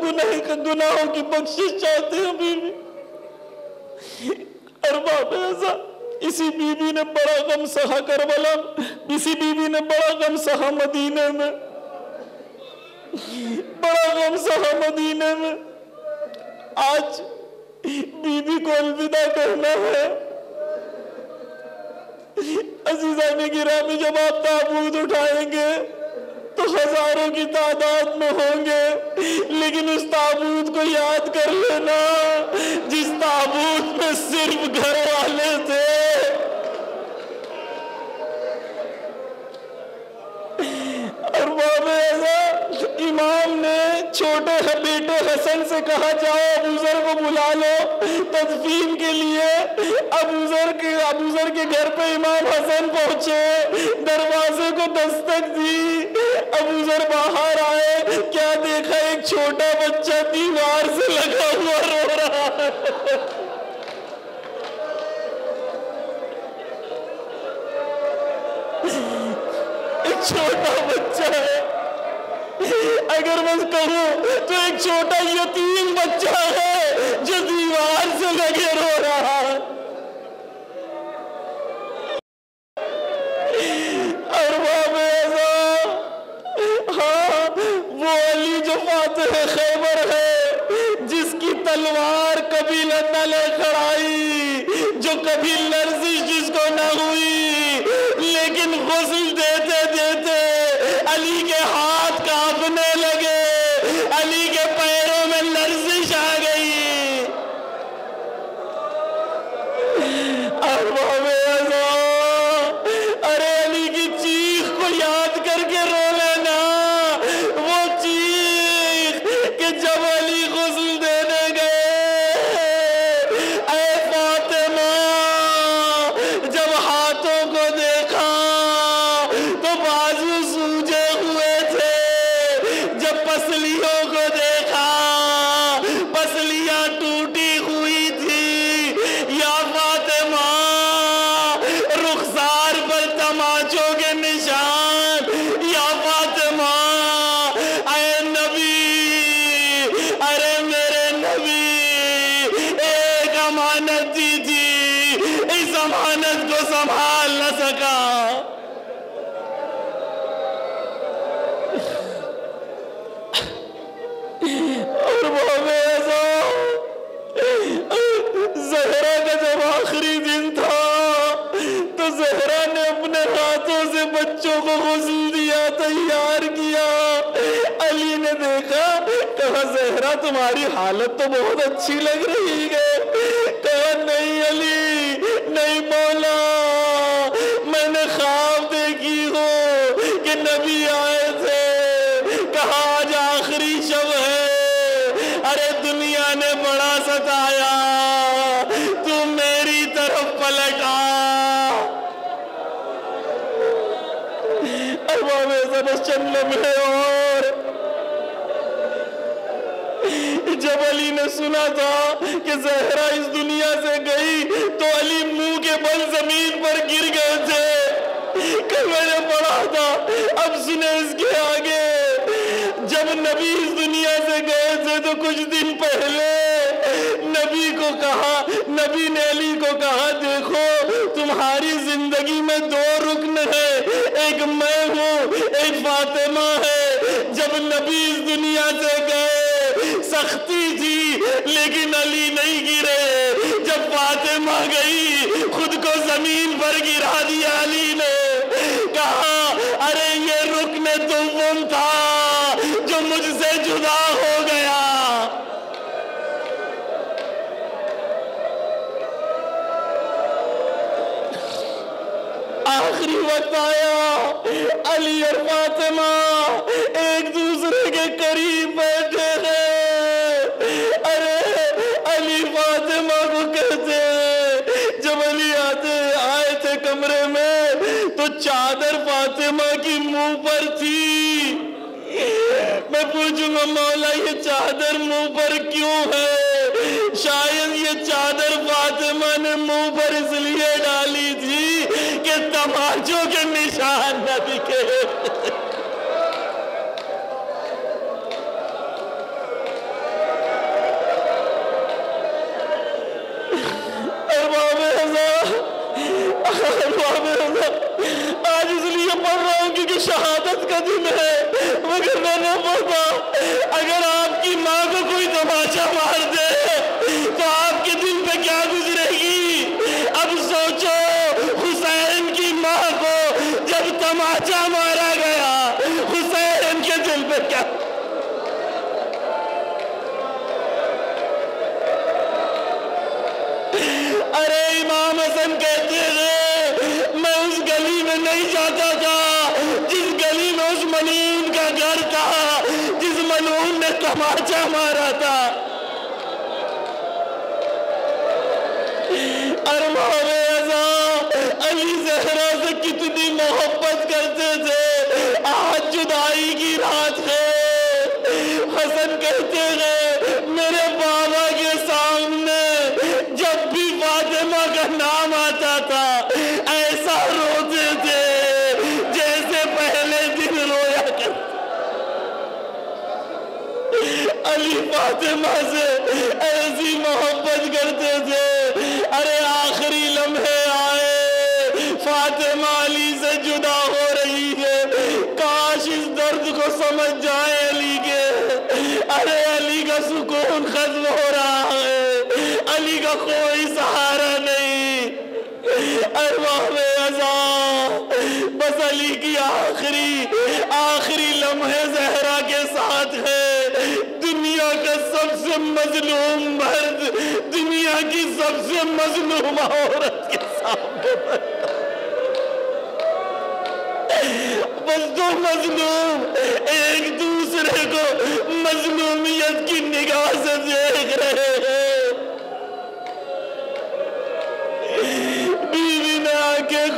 گناہوں کی بخشش چاہتے ہیں. بی بی ارباب اعضاء، اسی بی بی نے بڑا غم سہا کربلا، اسی بی بی نے بڑا غم سہا مدینے میں، بڑا غم سہا مدینے میں. آج بی بی کو الوداع کہنا ہے. عزیزان گرامی، جب آپ تابوت اٹھائیں گے ہزاروں کی تعداد میں ہوں گے، لیکن اس تابوت کو یاد کر لینا جس تابوت میں صرف گھر والے تھے۔ اور باب ایسا امام نے چھوٹے بیٹے حسن سے کہا جاؤ ابوذر کو بلا لو تدفین کے لیے۔ ابوذر کے گھر پہ امام حسن پہنچے، دروازے کو دستک دی، ابوذر باہر آئے، کیا دیکھا ایک چھوٹا بچہ دیوار سے لگا ہوا رو رہا ہے۔ ایک چھوٹا بچہ ہے، اگر میں کہوں تو ایک چھوٹا یتیم بچہ ہے جو دیوار سے لگے رو رہا ہے۔ اور ہاں وہ علی جو فاتح خیبر ہے، جس کی تلوار کبھی نہ لے کھڑائی، جو کبھی لرزش جس کو نہ ہوئی، لیکن غسل دیتے دیتے علی کے ہاتھ کانپنے لگے، علی کے پیروں میں لرزش آ گئی۔ ارے علی کی چیخ کو یاد کر کے رو لینا، وہ چیخ کہ جب علی غسل دینے گئے، اے فاطمہ جب ہاتھوں کو دیکھا تو بازو سوجے ہوئے تھے، جب پسلیوں کو دیکھا پسلیاں ٹوٹی ہوئی تھی۔ یا فاطمہ رخسار پر تماچوں کے نشان، یا فاطمہ اے نبی، ارے میرے نبی، ایک امانت دی تھی، اس امانت کو سنبھال نہ سکا۔ اور وہ زہرا کا جب آخری دن تھا تو زہرا نے اپنے ہاتھوں سے بچوں کو غسل دیا، تیار کیا۔ علی نے دیکھا، کہا زہرا تمہاری حالت تو بہت اچھی لگ رہی ہے۔ کہا نہیں علی، نہیں مولا، میں نے خواب دیکھی ہو کہ نبی آئے تھے، کہا آج آخری شب ہے، ارے دنیا نے بڑا ستایا، تو میری طرف پلٹ آ۔ ارباب ایسا بس چند لمحے اور جب علی نے سنا تھا کہ زہرا اس دنیا سے گئی تو علی منہ کے بل زمین پر گر گئے تھے کہ میں نے پڑھا تھا۔ اب سنیں اس کے آگے، جب نبی اس دنیا سے گئے تھے تو کچھ دن پہلے نبی نے علی کو کہا دیکھو تمہاری زندگی میں دو رکن ہیں، ایک میں ہوں، ایک فاطمہ ہے۔ جب نبی اس دنیا سے گئے سختی تھی لیکن علی نہیں گرے، جب فاطمہ گئی خود کو زمین پر گرا دیا علی نے، کہا ارے یہ رکن دوم تھا جو مجھ سے جدا ہو گیا۔ آخری وقت آیا، علی اور فاطمہ ایک دوسرے کے قریب بیٹھے ہیں۔ ارے علی فاطمہ کو کہتے ہیں، جب علی آئے تھے کمرے میں تو چادر فاطمہ کی منہ پر تھی۔ میں پوچھوں گا مولا یہ چادر منہ پر کیوں ہے؟ شاید یہ چادر فاطمہ نے منہ پر اس لیے ڈالی تھی کہ تماچوں کے نشان نہ دکھے۔ آج اس لیے پڑھ رہا ہوں کیونکہ شہادت کا دن ہے، مگر میں نے پڑھا اگر آپ کی ماں کو کوئی تماچا مار دے تو آپ کے دل پہ کیا گزرے گی؟ اب سوچو حسین کی ماں کو جب تماچا مارا گیا، حسین جاتا تھا جس گلی میں اس ملعون کا گھر تھا، جس ملعون نے تماچا مارا تھا۔ ارباب اعظم علی زہرا سے کتنی محبت کرتے تھے، آج جدائی کی رات ہے، حسن کہتے ہیں میرے بابا کے سامنے جب بھی فاطمہ کا نام آتا تھا ایسا روتے تھے جیسے پہلے دن رویا کرتے۔ علی فاطمہ سے ایسی محبت کرتے تھے۔ ارے آخری لمحے آئے، فاطمہ علی سے جدا ہو رہی ہے، کاش اس درد کو سمجھ جائے علی کے۔ ارے علی کا سکون ختم ہو رہا ہے، علی کا کوئی سہارا نہیں۔ ارباب اعظم بس علی کی آخری لمحے زہرا کے ساتھ ہے۔ دنیا کا سب سے مظلوم مرد دنیا کی سب سے مظلوم عورت کے سامنے بس دو مظلوم ایک دوسرے کو مظلومیت کی نگاہ سے دیکھ رہے ہیں۔ بیوی نے آنکھیں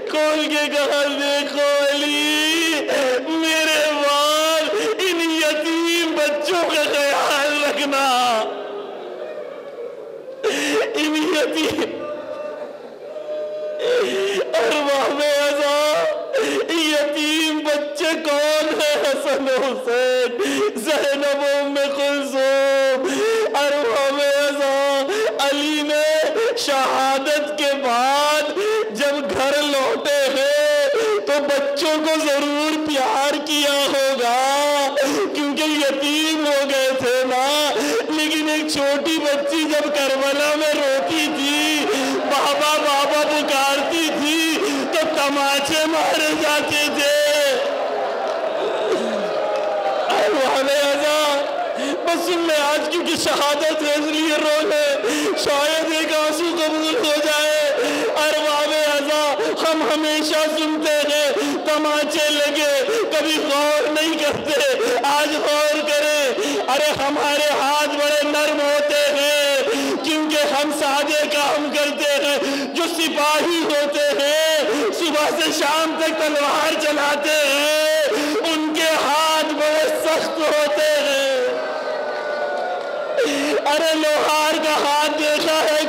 کھول کے کہا دیکھو علی میرے وال ان یتیم بچوں کا خیال رکھنا، ان یتیم۔ ارباب اعظم یتیم بچے کون ہیں؟ حسن حسین، زینب ام کلثوم۔ ارباب اعظم علی نے شہادت کے بعد جب گھر لوٹے ہیں تو بچوں کو ضرور پیار کیا ہوگا کیونکہ یتیم ہو گئے تھے نا، لیکن ایک چھوٹی بچی جب کربلا میں روتی تھی، بابا بابا پکارتی تھی تو تماچے مارے جاتے تھے۔ بس سن لے آج کیونکہ شہادت ہے اس لیے رو لے، شاید ایک آنسو قبول ہو جائے۔ ارباب اعظم ہم ہمیشہ سنتے ہیں تماچے لگے، کبھی غور نہیں کرتے، آج غور کریں۔ ارے ہمارے ہاتھ بڑے نرم ہوتے ہیں کیونکہ ہم سادے کام کرتے ہیں، جو سپاہی ہوتے ہیں صبح سے شام تک تلوار چلاتے ہیں ان کے ہاتھ بڑے سخت ہوتے ہیں۔ ارے لوہار کا ہاتھ دیکھا ہے